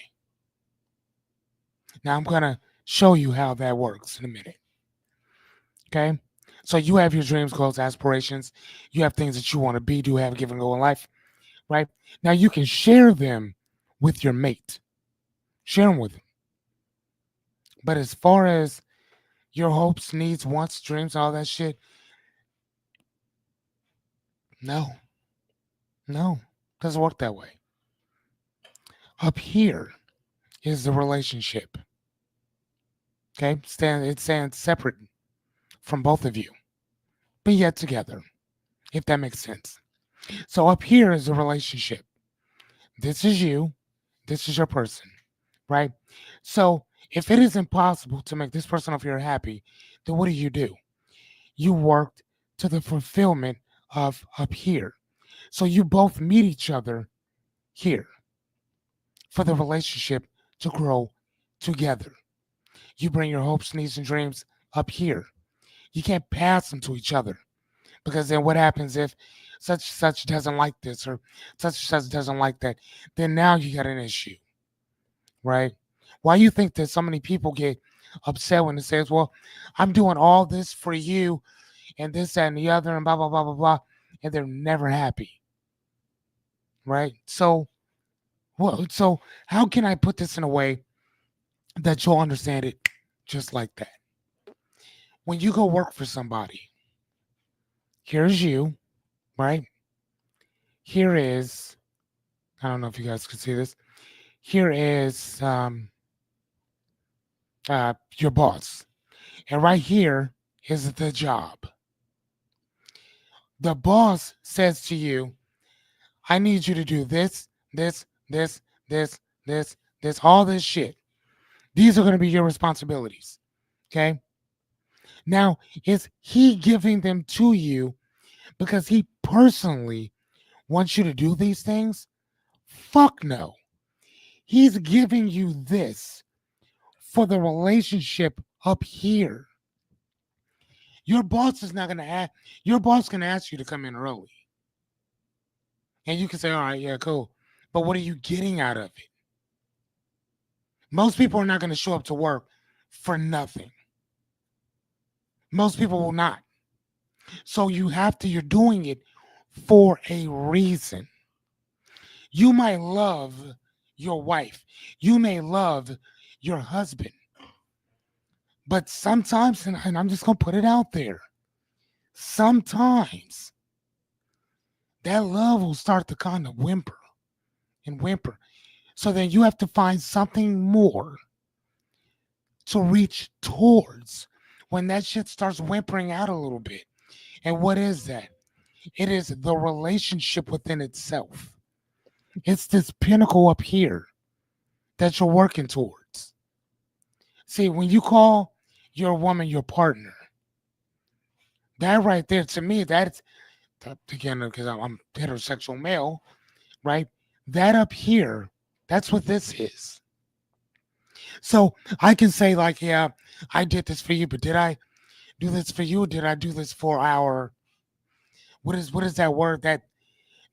Now I'm gonna show you how that works in a minute. Okay? So you have your dreams, goals, aspirations. You have things that you want to be, do, have, give, and go in life, right? Now you can share them with your mate. Share them with them. But as far as your hopes, needs, wants, dreams, all that shit, no. No. Doesn't work that way. Up here is the relationship. Okay? It stands separate from both of you, but yet together, if that makes sense. So up here is the relationship. This is you. This is your person, right? So if it is impossible to make this person over here happy, then what do? You worked to the fulfillment of up here. So you both meet each other here for the relationship to grow together. You bring your hopes, needs, and dreams up here. You can't pass them to each other because then what happens if such doesn't like this or such doesn't like that? Then now you got an issue, right? Why you think that so many people get upset when it says, "Well, I'm doing all this for you and this, that, and the other, and blah blah blah blah blah," and they're never happy, right? So how can I put this in a way that you'll understand it just like that? When you go work for somebody, here's you, right? Here is, I don't know if you guys can see this. Here is your boss. And right here is the job. The boss says to you, I need you to do this, this, this, this, this, all this shit. These are going to be your responsibilities. Okay. Now, is he giving them to you because he personally wants you to do these things? Fuck no. He's giving you this for the relationship up here. Your boss is not going to ask, your boss can ask you to come in early. And you can say, all right, yeah, cool. But what are you getting out of it? Most people are not going to show up to work for nothing. Most people will not. So you're doing it for a reason. You might love your wife. You may love your husband. But sometimes, and I'm just going to put it out there, sometimes that love will start to kind of whimper and whimper. So then you have to find something more to reach towards when that shit starts whimpering out a little bit. And what is that? It is the relationship within itself. It's this pinnacle up here that you're working towards. See, when you call your woman your partner, that right there, to me, that's, again, because I'm heterosexual male, right? That up here, that's what this is. So I can say, like, yeah, I did this for you, but did I do this for you? Or did I do this for our, what is that word that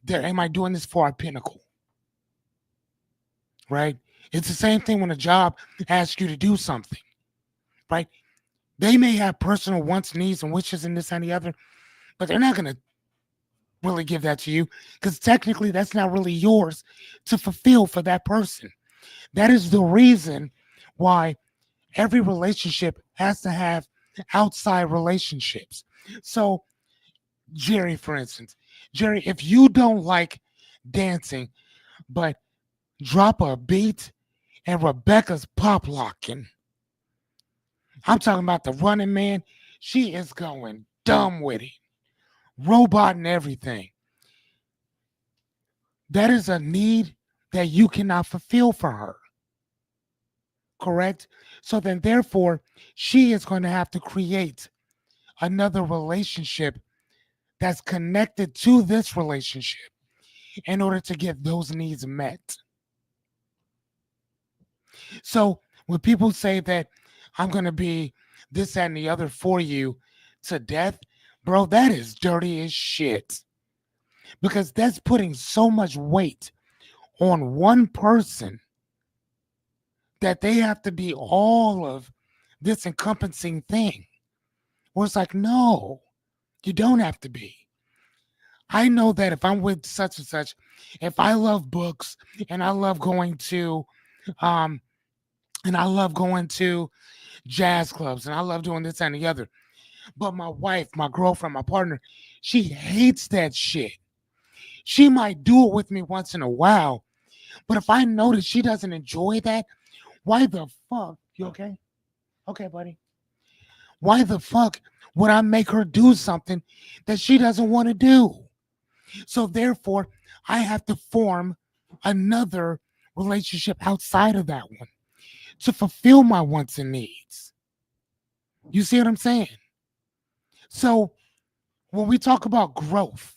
there, am I doing this for our pinnacle? Right? It's the same thing when a job asks you to do something, right? They may have personal wants, needs, and wishes and this and the other, but they're not going to really give that to you because technically that's not really yours to fulfill for that person. That is the reason why every relationship has to have outside relationships. So Jerry, for instance. Jerry, if you don't like dancing, but drop a beat and Rebecca's pop locking, I'm talking about the running man. She is going dumb with it, robot and everything. That is a need that you cannot fulfill for her, correct? So then, therefore, she is going to have to create another relationship that's connected to this relationship in order to get those needs met. So when people say that I'm going to be this, that, and the other for you to death, bro, that is dirty as shit because that's putting so much weight on one person that they have to be all of this encompassing thing. Where it's like, no, you don't have to be. I know that if I'm with such and such, if I love books and I love going to um and I love going to jazz clubs and I love doing this and the other. But my wife, my girlfriend, my partner, she hates that shit. She might do it with me once in a while, but if I notice she doesn't enjoy that, why the fuck? You okay? Okay, buddy. Why the fuck would I make her do something that she doesn't want to do? So therefore, I have to form another relationship outside of that one to fulfill my wants and needs. You see what I'm saying? So when we talk about growth,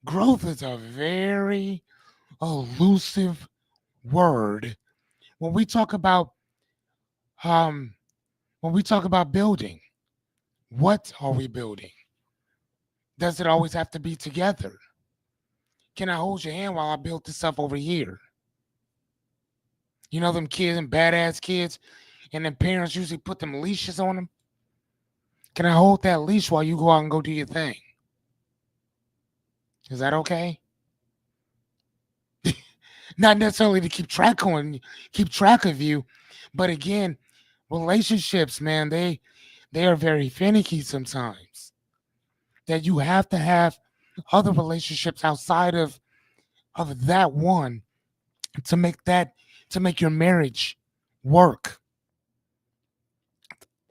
growth is a very elusive word. When we talk about um when we talk about building, what are we building? Does it always have to be together? Can I hold your hand while I build this up over here? You know them kids and badass kids, and then parents usually put them leashes on them. Can I hold that leash while you go out and go do your thing? Is that okay? Not necessarily to keep track of you, but again, relationships, man, they are very finicky sometimes. That you have to have other relationships outside of that one to make that to make your marriage work.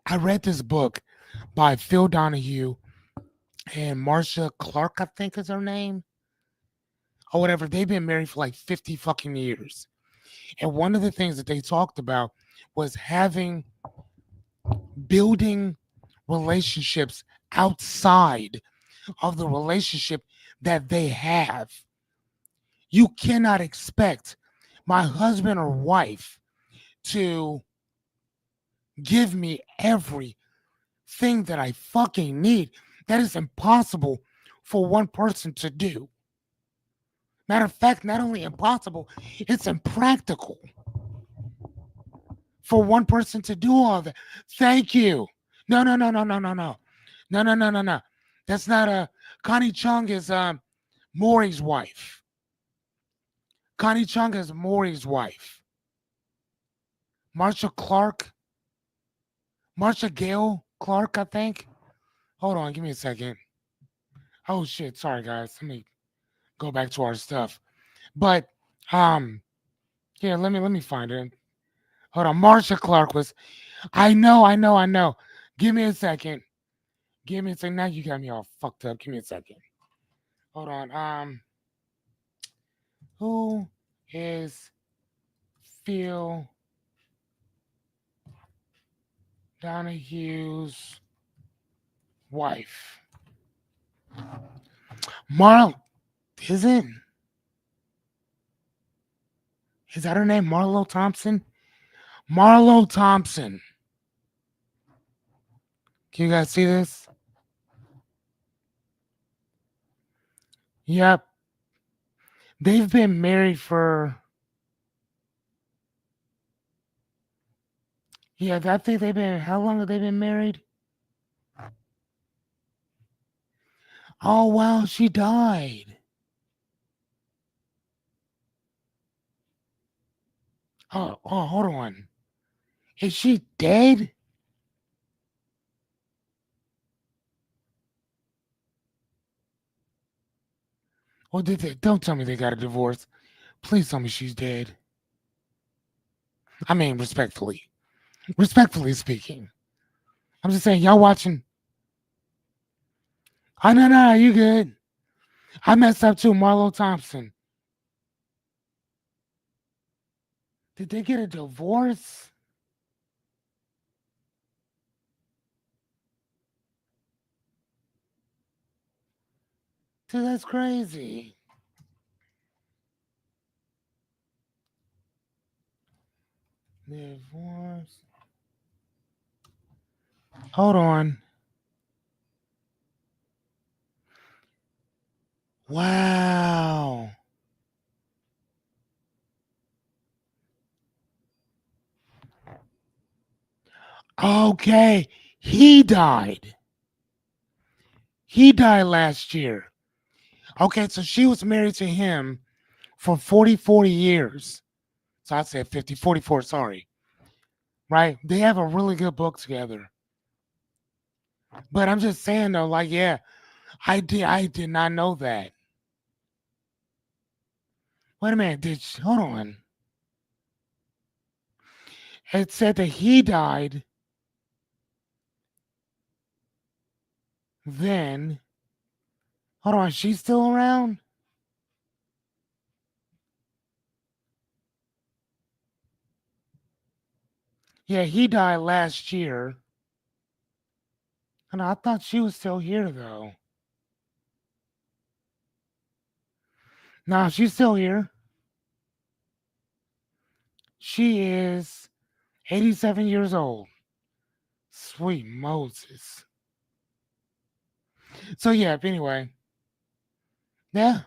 I read this book by Phil Donahue and Marcia Clark, I think is her name, or whatever. They've been married for like 50 fucking years. And one of the things that they talked about was building relationships outside of the relationship that they have. You cannot expect my husband or wife to give me everything that I fucking need. That is impossible for one person to do. Matter of fact, not only impossible, it's impractical for one person to do all that. Thank you. No, no, no, no, no, no, no. No, no, no, no, no. That's not a Connie Chung is Maury's wife. Connie Chung is Maury's wife. Marsha Clark, Marsha Gale Clark, I think. Hold on, give me a second. Oh shit, sorry guys. Let me go back to our stuff. But um, yeah, let me find it. Hold on, Marsha Clark was. I know. Give me a second. Give me a second. Now you got me all fucked up. Give me a second. Hold on. Who is Phil Donahue's wife? Marl, is it? Is that her name? Marlo Thompson? Marlo Thompson. Can you guys see this? Yep. They've been married for. Yeah, I think they've been. How long have they been married? Oh, wow, she died. Oh, hold on. Is she dead? Or did they? Don't tell me they got a divorce. Please tell me she's dead. I mean, respectfully speaking. I'm just saying, y'all watching. Oh, no, you good. I messed up too. Marlo Thompson. Did they get a divorce? Dude, that's crazy. Divorce. Hold on. Wow. Okay. He died. He died last year. Okay, so she was married to him for 40 years. So I said 50, 44, sorry. Right? They have a really good book together. But I'm just saying though, like, yeah, I did not know that. Wait a minute, hold on. It said that he died, then hold on, she's still around? Yeah, he died last year. And I thought she was still here though. No, she's still here. She is 87 years old. Sweet Moses. So yeah, anyway. Yeah,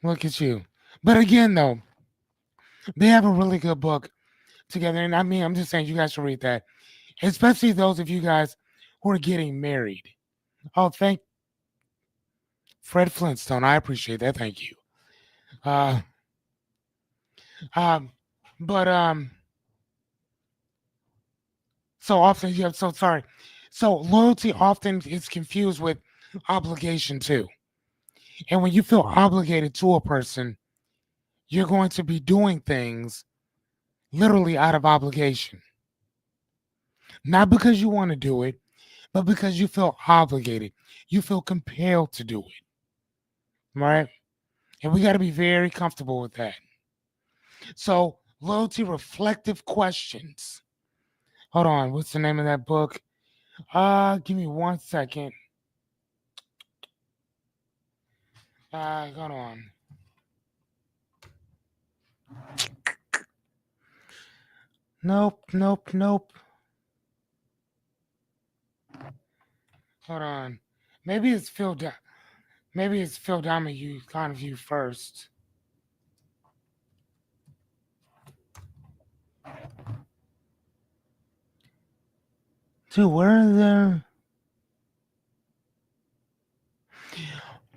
look at you. But again though, they have a really good book together. And I mean, I'm just saying you guys should read that. Especially those of you guys who are getting married. Oh, thank Fred Flintstone. I appreciate that. Thank you. Uh um but so often you have so sorry. So loyalty often is confused with obligation too. And when you feel obligated to a person, you're going to be doing things literally out of obligation. Not because you want to do it, but because you feel obligated. You feel compelled to do it. Right? And we got to be very comfortable with that. So, loyalty reflective questions. Hold on, what's the name of that book? Give me 1 second. Hold on. Nope. Hold on. Maybe it's Phil. Maybe it's Phil Donahue kind of you first. Dude, where are there?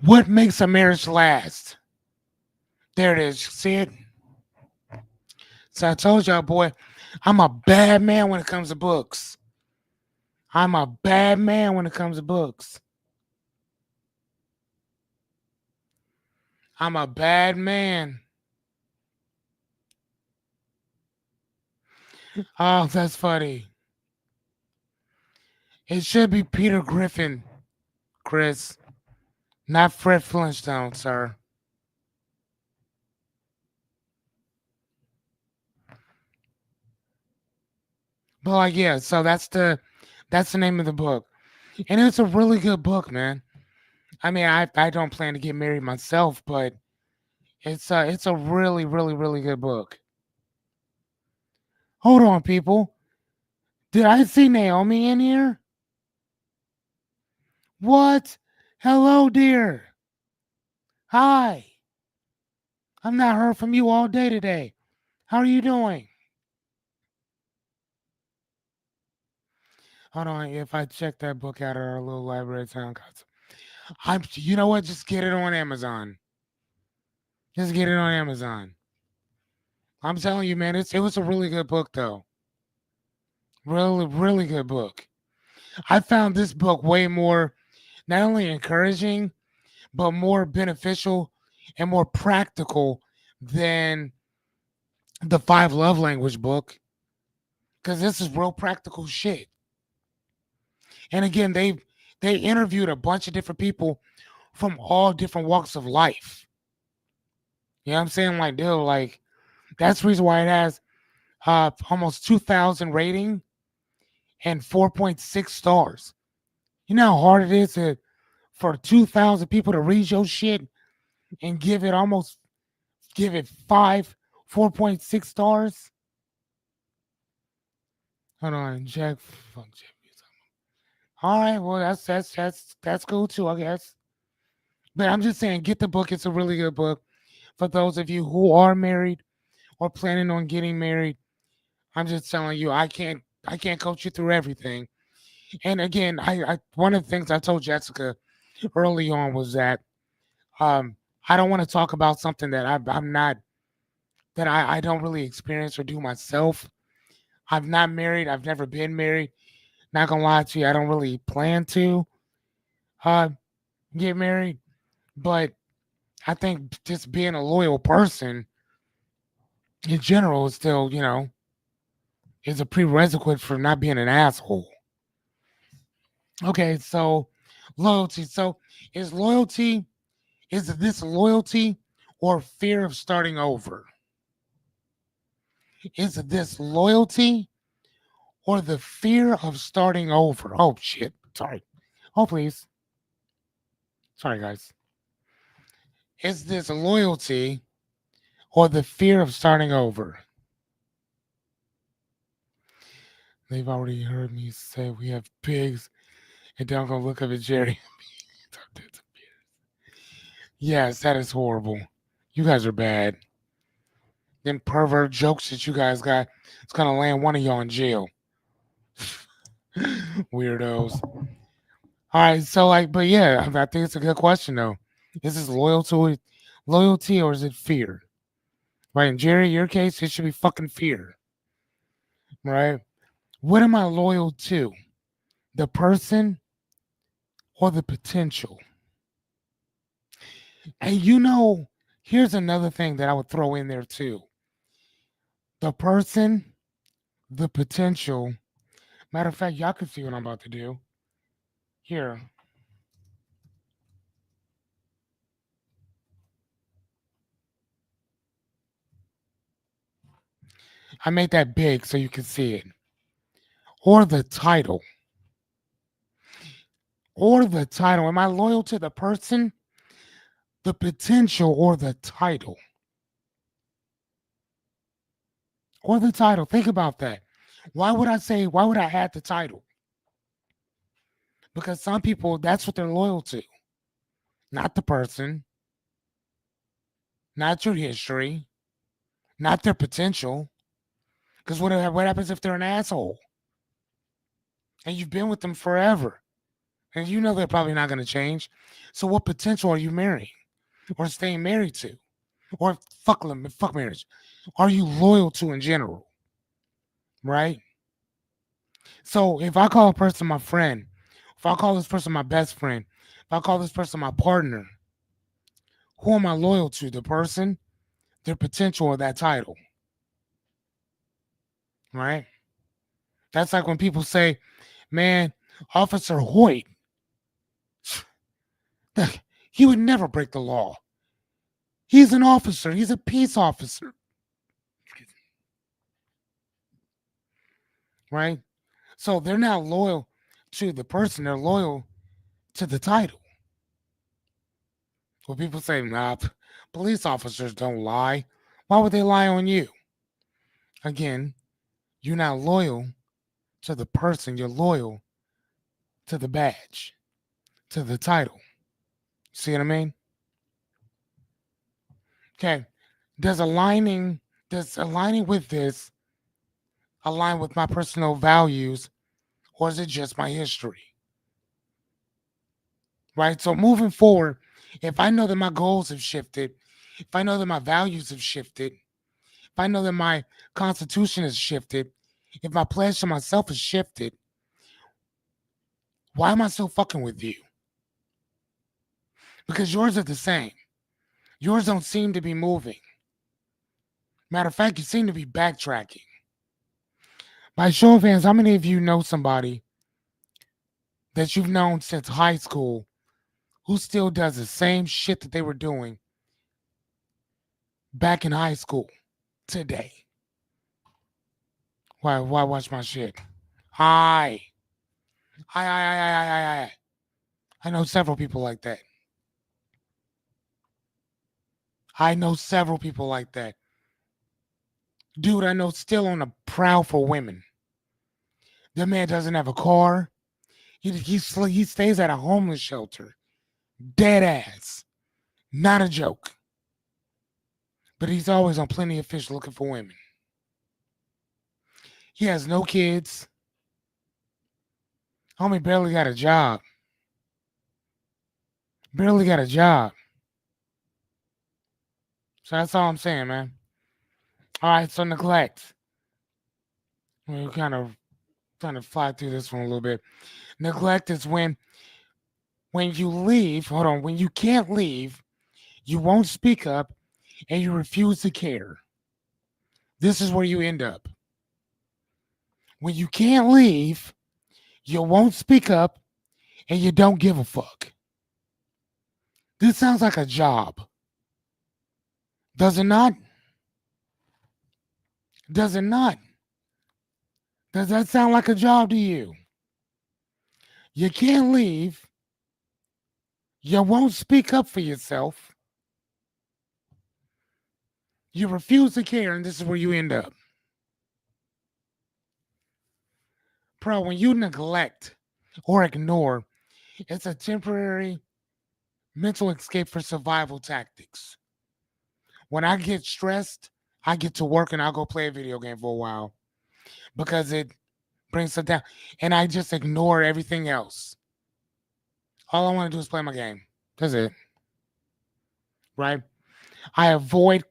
What makes a marriage last? There it is. See it? So I told y'all, boy, I'm a bad man when it comes to books. I'm a bad man when it comes to books. I'm a bad man. Oh, that's funny. It should be Peter Griffin, Chris, not Fred Flintstone, sir. But like, yeah, so that's the name of the book, and it's a really good book, man. I mean, I don't plan to get married myself, but it's a really good book. Hold on, people. Did I see Naomi in here? What? Hello, dear. Hi. I've not heard from you all day today. How are you doing? Hold on. If I check that book out at our little library town, you know what? Just get it on Amazon. Just get it on Amazon. I'm telling you, man, it was a really good book though. Really good book. I found this book way more not only encouraging, but more beneficial and more practical than the Five Love Language book, because this is real practical shit. And again, they interviewed a bunch of different people from all different walks of life. You know what I'm saying? Like, dude, like that's the reason why it has almost 2,000 rating and 4.6 stars. You know how hard it is for 2,000 people to read your shit and give it 4.6 stars? Hold on, Jack. Fuck Jack. All right, well that's cool too, I guess. But I'm just saying, get the book. It's a really good book for those of you who are married or planning on getting married. I'm just telling you, I can't coach you through everything. And again, I one of the things I told Jessica early on was that um I don't want to talk about something that I'm not that I don't really experience or do myself. I'm not married. I've never been married. Not gonna lie to you, I don't really plan to uh get married. But I think just being a loyal person in general is still, is a prerequisite for not being an asshole. Okay, so loyalty. So is loyalty, is this loyalty or fear of starting over? Is this loyalty or the fear of starting over? Oh shit. Sorry. Oh please. Sorry guys. Is this loyalty or the fear of starting over? They've already heard me say we have pigs and don't go look up at Jerry. Yes, that is horrible. You guys are bad. Them pervert jokes that you guys got, it's gonna land one of y'all in jail. Weirdos. All right, so but yeah, I think it's a good question though. Is this loyalty or is it fear? Right, in Jerry, your case, it should be fucking fear. Right? What am I loyal to? The person or the potential? And here's another thing that I would throw in there too. The person, the potential. Matter of fact, y'all can see what I'm about to do. Here. I made that big so you can see it. Or the title. Or the title. Am I loyal to the person, the potential, or the title? Or the title. Think about that. Why would I add the title? Because some people, that's what they're loyal to. Not the person, not your history, not their potential. Because what happens if they're an asshole? And you've been with them forever. And you know they're probably not going to change. So what potential are you marrying or staying married to? Or fuck marriage. Are you loyal to in general? Right? So if I call a person my friend, if I call this person my best friend, if I call this person my partner, who am I loyal to? The person, their potential, or that title? Right? That's like when people say, man, Officer Hoyt, he would never break the law. He's an officer. He's a peace officer. Right? So they're not loyal to the person. They're loyal to the title. Well, people say, nah, police officers don't lie. Why would they lie on you? Again, you're not loyal to the person. You're loyal to the badge, to the title. See what I mean? Okay. Does aligning with this align with my personal values, or is it just my history? Right? So moving forward, if I know that my goals have shifted, if I know that my values have shifted, if I know that my constitution has shifted, if my pledge to myself has shifted, why am I still fucking with you? Because yours are the same. Yours don't seem to be moving. Matter of fact, you seem to be backtracking. By show of hands, how many of you know somebody that you've known since high school who still does the same shit that they were doing back in high school today? Why watch my shit? Hi. Hi. I know several people like that. I know several people like that. Dude, I know still on the prowl for women. That man doesn't have a car. He stays at a homeless shelter. Dead ass. Not a joke. But he's always on Plenty of Fish looking for women. He has no kids. Homie barely got a job. Barely got a job. So that's all I'm saying, man. All right, so neglect. We're kind of fly through this one a little bit. Neglect is when you leave, when you can't leave, you won't speak up and you refuse to care. This is where you end up. When you can't leave, you won't speak up and you don't give a fuck. This sounds like a job. Does it not? Does it not? Does that sound like a job to you? You can't leave. You won't speak up for yourself. You refuse to care, and this is where you end up. Bro, when you neglect or ignore, it's a temporary mental escape for survival tactics. When I get stressed, I get to work and I'll go play a video game for a while because it brings it down. And I just ignore everything else. All I want to do is play my game. That's it. Right? I avoid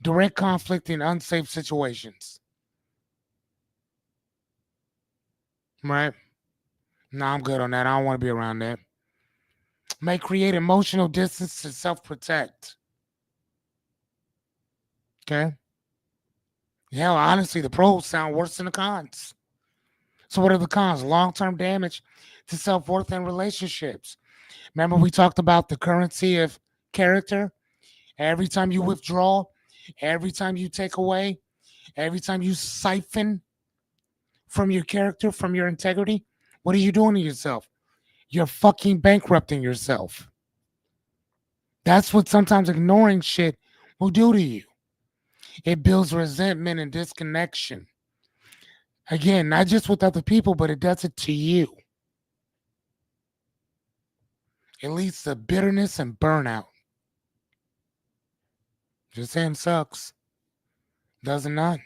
direct conflict in unsafe situations. Right? No, I'm good on that. I don't want to be around that. May create emotional distance to self-protect. Okay? Hell, honestly, the pros sound worse than the cons. So what are the cons? Long-term damage to self-worth and relationships. Remember we talked about the currency of character? Every time you withdraw, every time you take away, every time you siphon from your character, from your integrity, what are you doing to yourself? You're fucking bankrupting yourself. That's what sometimes ignoring shit will do to you. It builds resentment and disconnection. Again, not just with other people, but it does it to you. It leads to bitterness and burnout. Just saying sucks. Does it not?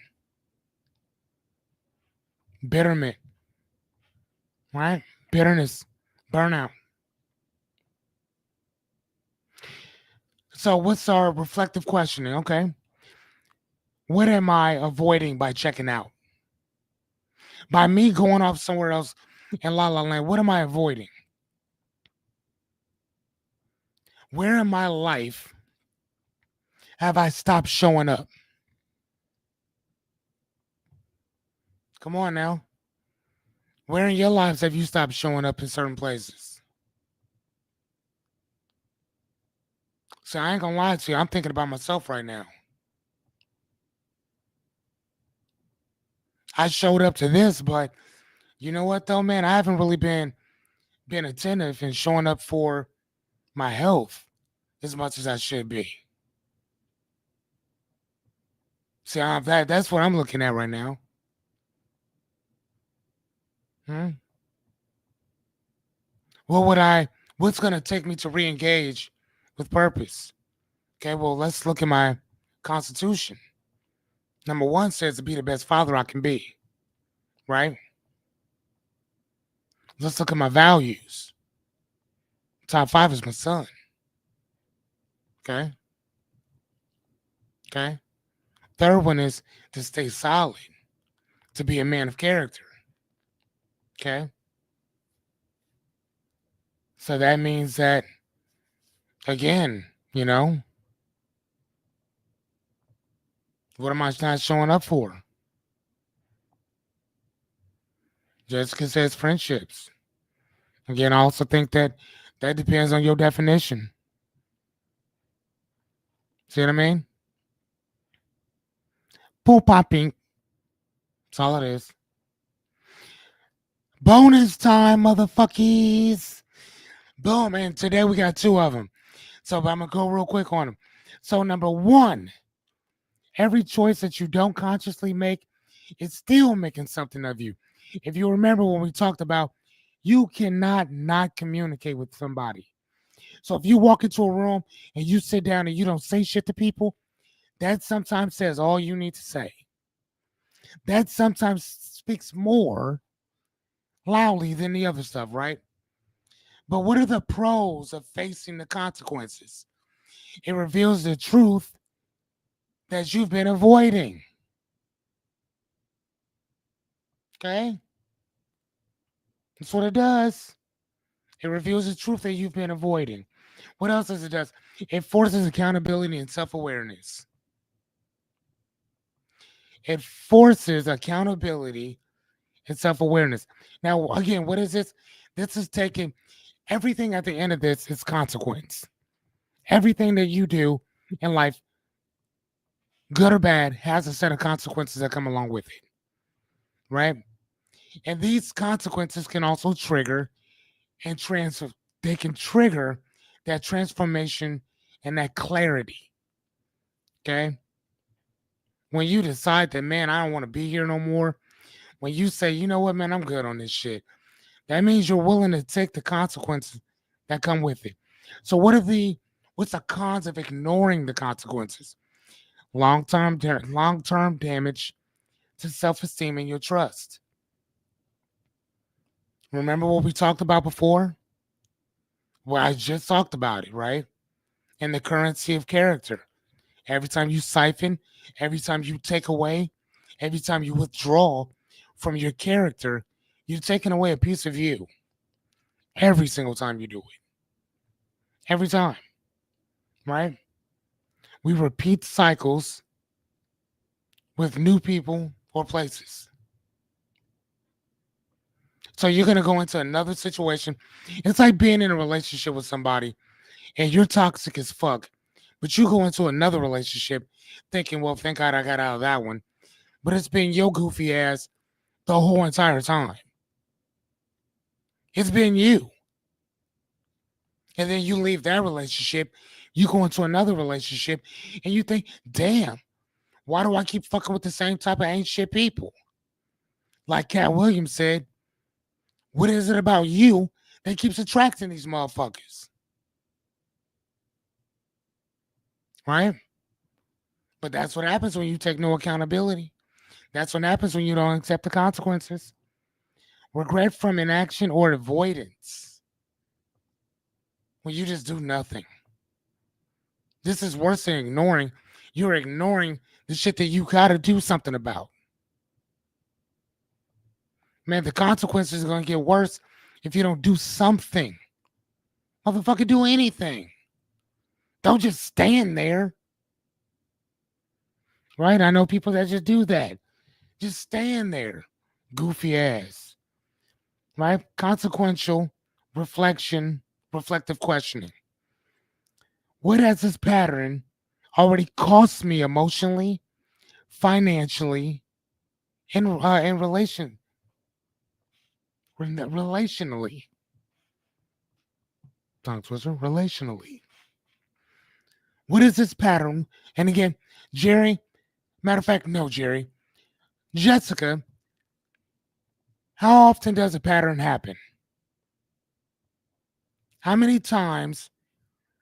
Bitterment. Right? Bitterness. Burnout. So what's our reflective questioning? Okay. What am I avoiding by checking out? By me going off somewhere else in La La Land, what am I avoiding? Where in my life have I stopped showing up? Come on now. Where in your lives have you stopped showing up in certain places? So I ain't gonna lie to you. I'm thinking about myself right now. I showed up to this, but you know what though, man? I haven't really been attentive and showing up for my health as much as I should be. See, that's what I'm looking at right now. What's going to take me to re-engage with purpose? Okay, well, let's look at my constitution. Number 1 says to be the best father I can be, right? Let's look at my values. Top 5 is my son. Okay. Third one is to stay solid, to be a man of character. Okay. So that means that, again, what am I not showing up for? Jessica says friendships. Again, I also think that depends on your definition. See what I mean? Pool popping. That's all it is. Bonus time, motherfuckers. Boom. And today we got two of them. So I'm going to go real quick on them. So, number one, every choice that you don't consciously make is still making something of you. If you remember when we talked about, you cannot not communicate with somebody. So if you walk into a room and you sit down and you don't say shit to people, that sometimes says all you need to say. That sometimes speaks more loudly than the other stuff, right? But what are the pros of facing the consequences? It reveals the truth that you've been avoiding. Okay? That's what it does. It reveals the truth that you've been avoiding. What else does it do? It forces accountability and self-awareness. It forces accountability and self-awareness. Now, again, what is this? This is taking everything at the end of this is consequence. Everything that you do in life, good or bad, has a set of consequences that come along with it. Right? And these consequences can also trigger and transfer. They can trigger that transformation and that clarity. Okay? When you decide that, man, I don't want to be here no more. When you say, you know what, man, I'm good on this shit. That means you're willing to take the consequences that come with it. So what's the cons of ignoring the consequences? Long-term damage to self-esteem and your trust. Remember what we talked about before? Well, I just talked about it, right? And the currency of character. Every time you siphon, every time you take away, every time you withdraw from your character, you're taking away a piece of you. Every single time you do it. Every time. Right? We repeat cycles with new people or places. So you're going to go into another situation. It's like being in a relationship with somebody and you're toxic as fuck, but you go into another relationship thinking, well, thank God I got out of that one. But it's been your goofy ass the whole entire time. It's been you. And then you leave that relationship, you go into another relationship, and you think, damn, why do I keep fucking with the same type of ain't shit people? Like Cat Williams said, what is it about you that keeps attracting these motherfuckers? Right? But that's what happens when you take no accountability. That's what happens when you don't accept the consequences. Regret from inaction or avoidance. When you just do nothing. This is worse than ignoring. You're ignoring the shit that you gotta do something about. Man, the consequences are gonna get worse if you don't do something. Motherfucker, do anything. Don't just stand there. Right? I know people that just do that. Just stand there. Goofy ass. Right? Consequential reflective questioning. What has this pattern already cost me emotionally, financially, in relationally? Tongue twister. Relationally. What is this pattern? And again, Jerry, matter of fact, no, Jerry. Jessica, how often does a pattern happen? How many times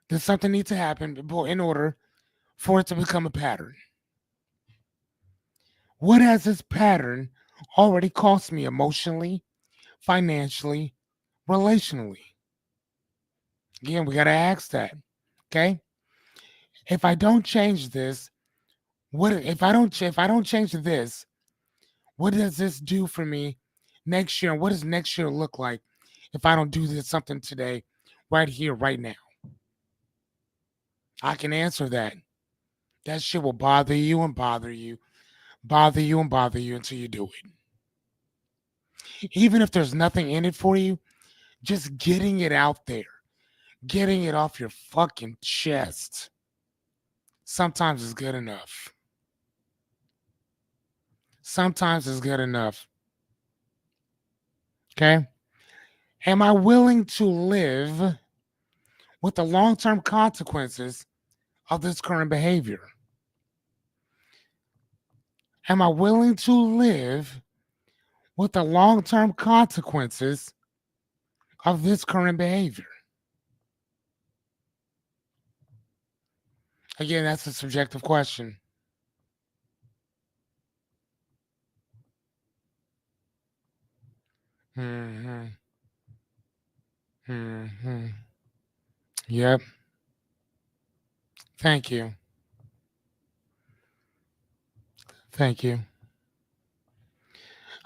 does something need to happen in order for it to become a pattern? What has this pattern already cost me emotionally, financially, relationally? Again, we got to ask that. Okay? If I don't change this, if I don't change this, what does this do for me next year? What does next year look like if I don't do this something today right here, right now? I can answer that. That shit will bother you and bother you, bother you and bother you until you do it. Even if there's nothing in it for you, just getting it out there, getting it off your fucking chest, sometimes is good enough. Sometimes is good enough. Okay? Am I willing to live with the long term consequences of this current behavior? Am I willing to live with the long term consequences of this current behavior? Again, that's a subjective question. Hmm. Hmm. Yep. Thank you. Thank you.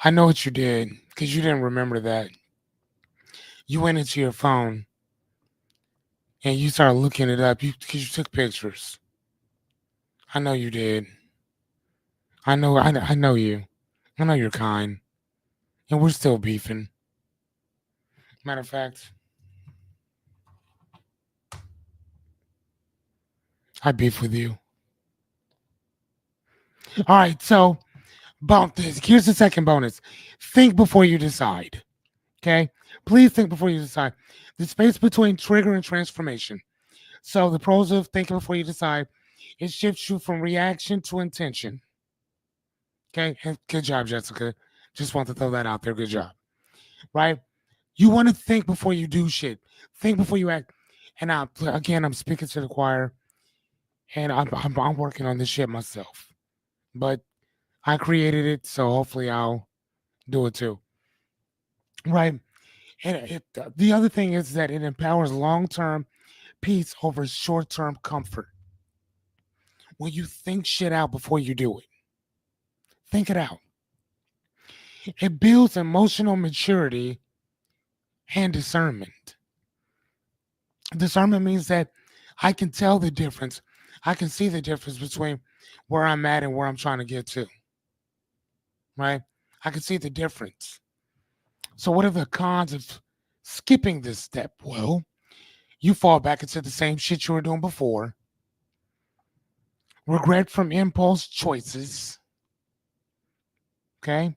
I know what you did because you didn't remember that. You went into your phone and you started looking it up because you took pictures. I know you did. I know you. I know you're kind. And we're still beefing. Matter of fact, I beef with you. All right, so bump this. Here's the second bonus. Think before you decide. Okay? Please think before you decide. The space between trigger and transformation. So the pros of thinking before you decide, it shifts you from reaction to intention. Okay? Good job, Jessica. Just want to throw that out there. Good job. Right? You want to think before you do shit. Think before you act. And I'm speaking to the choir, and I'm working on this shit myself. But I created it, so hopefully I'll do it too. Right? And the other thing is that it empowers long-term peace over short-term comfort. When you think shit out before you do it, think it out. It builds emotional maturity and discernment. Discernment means that I can tell the difference. I can see the difference between where I'm at and where I'm trying to get to. Right? I can see the difference. So, what are the cons of skipping this step? Well, you fall back into the same shit you were doing before. Regret from impulse choices. Okay?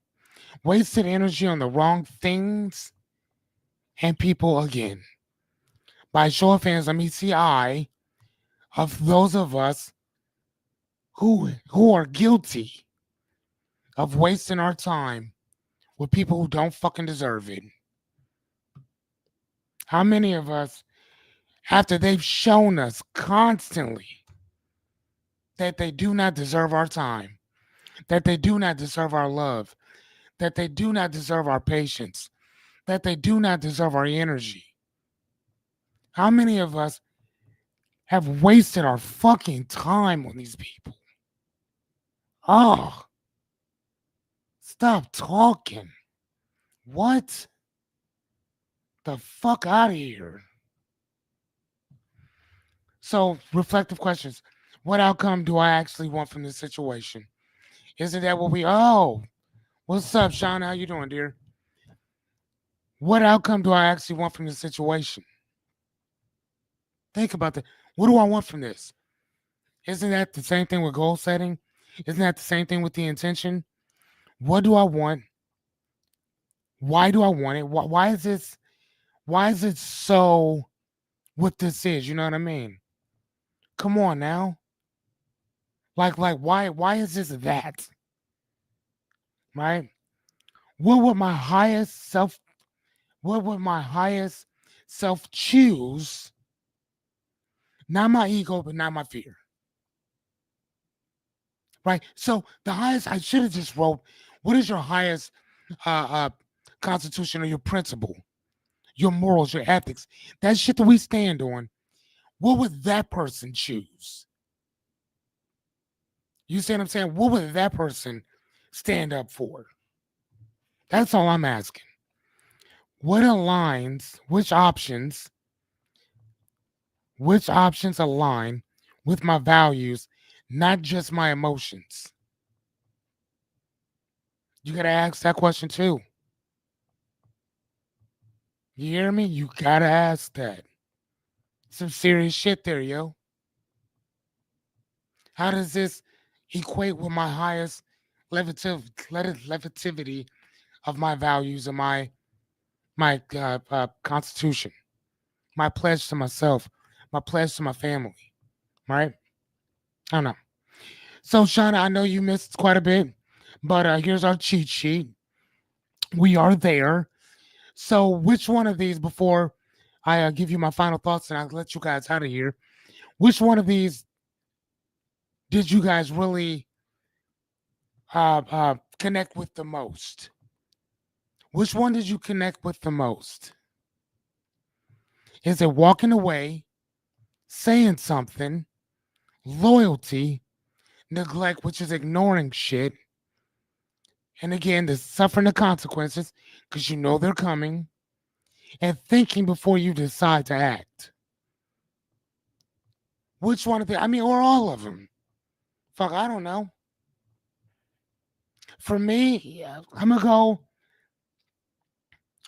Wasted energy on the wrong things and people again. By show of hands, let me see I of those of us who are guilty of wasting our time with people who don't fucking deserve it. How many of us, after they've shown us constantly that they do not deserve our time, that they do not deserve our love, that they do not deserve our patience, that they do not deserve our energy? How many of us have wasted our fucking time on these people? Oh, stop talking. What? The fuck out of here. So, reflective questions. What outcome do I actually want from this situation? Isn't that what what's up, Sean? How you doing, dear? What outcome do I actually want from this situation? Think about that. What do I want from this? Isn't that the same thing with goal setting? Isn't that the same thing with the intention? What do I want? Why do I want it? Why is this? Why is it so? What this is? You know what I mean? Come on now. Why is this that? Right? What would my highest self? What would my highest self choose? Not my ego, but not my fear. Right? So the highest, I should have just wrote, what is your highest uh constitution or your principle, your morals, your ethics? That shit that we stand on. What would that person choose? You see what I'm saying? What would that person stand up for? That's all I'm asking. What aligns, which options Which options align with my values, not just my emotions? You got to ask that question too. You hear me? You got to ask that. Some serious shit there, yo. How does this equate with my highest levitivity of my values and my constitution, my pledge to myself, my pledge to my family, right? I don't know. So, Shauna, I know you missed quite a bit, but here's our cheat sheet. We are there. So, which one of these, before I give you my final thoughts and I'll let you guys out of here, which one of these did you guys really connect with the most? Which one did you connect with the most? Is it walking away, saying something, loyalty, neglect, which is ignoring shit, and again, the suffering the consequences because you know they're coming, and thinking before you decide to act? Which one of the, I mean, or all of them? Fuck, I don't know. For me, yeah, I'm gonna go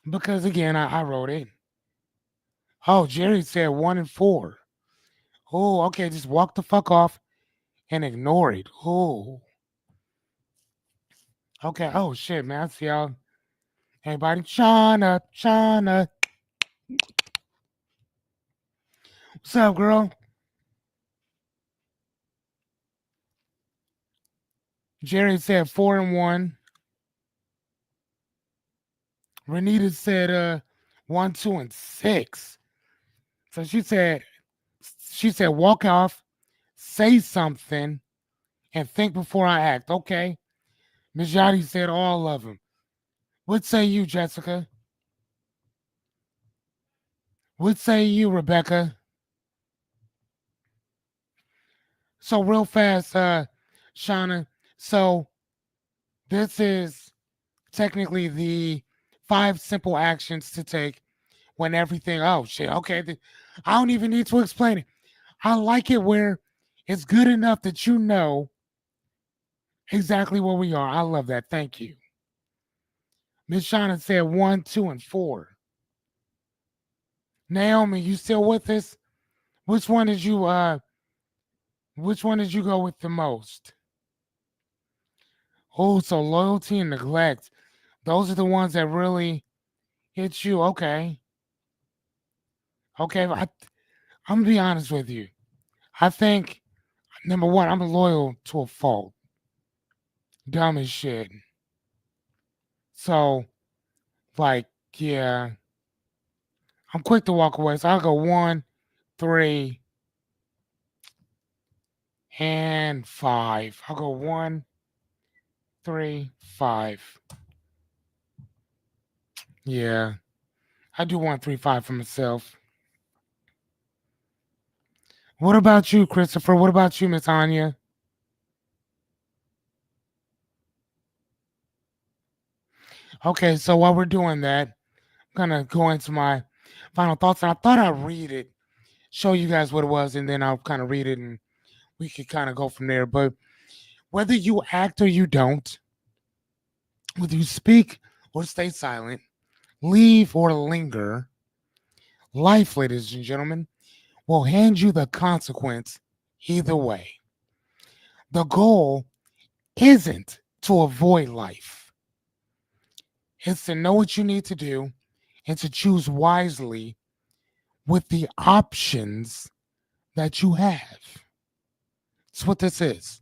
because again, I wrote it. Oh, Jerry said 1 and 4. Oh, okay, just walk the fuck off and ignore it. Oh, okay. Oh shit, man. I see y'all. Everybody, Shauna. What's up, girl? Jerry said 4 and 1. Renita said 1, 2, and 6. So she said walk off, say something, and think before I act. Okay. Miss Yachty said all of them. What say you, Jessica? What say you, Rebecca? So real fast, Shauna. So this is technically the 5 simple actions to take when everything. Oh shit. Okay. I don't even need to explain it. I like it where it's good enough that you know exactly where we are. I love that. Thank you. Miss Shauna said 1, 2, and 4. Naomi, you still with us? Which one did you go with the most? Oh, so loyalty and neglect. Those are the ones that really hit you. Okay. Okay. I'm gonna be honest with you. I think number one, I'm loyal to a fault. Dumb as shit. So, like, yeah, I'm quick to walk away. So I'll go 1, 3, and 5. I'll go 1, 3, 5. Yeah, I do 1, 3, 5 for myself. What about you, Christopher? What about you, Miss Anya? Okay, so while we're doing that, I'm gonna go into my final thoughts. And I thought I'd read it, show you guys what it was, and then I'll kind of read it and we could kind of go from there. But whether you act or you don't, whether you speak or stay silent, leave or linger, life, ladies and gentlemen, will hand you the consequence either way. The goal isn't to avoid life, it's to know what you need to do and to choose wisely with the options that you have. That's what this is,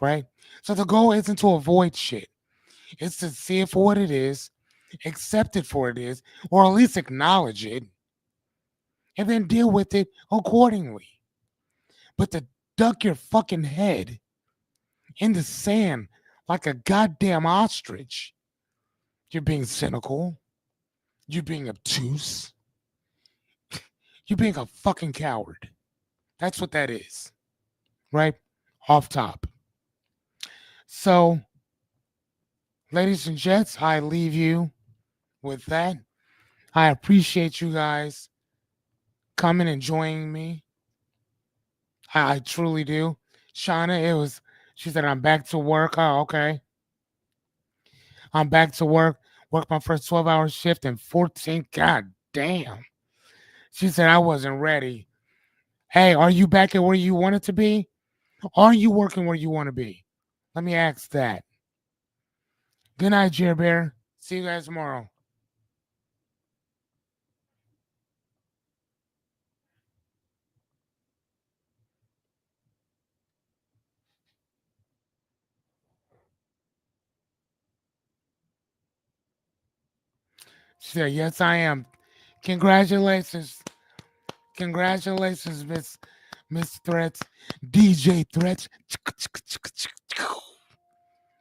right? So the goal isn't to avoid shit. It's to see it for what it is, accept it for what it is, or at least acknowledge it, and then deal with it accordingly. But to duck your fucking head in the sand like a goddamn ostrich, you're being cynical, you're being obtuse, you're being a fucking coward. That's what that is, right? Off top. So, ladies and gents, I leave you with that. I appreciate you guys coming and joining me. I truly do. Shauna, she said, I'm back to work. Oh, okay. I'm back to work. Worked my first 12-hour shift in 14. God damn. She said, I wasn't ready. Hey, are you back at where you wanted to be? Are you working where you want to be? Let me ask that. Good night, Jer Bear. See you guys tomorrow. She said, yes, I am. Congratulations. Congratulations, Miss Threats. DJ Threats.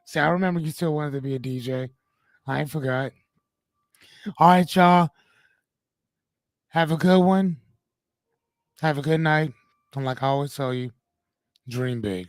See, I remember you still wanted to be a DJ. I ain't forgot. All right, y'all. Have a good one. Have a good night. And like I always tell you, dream big.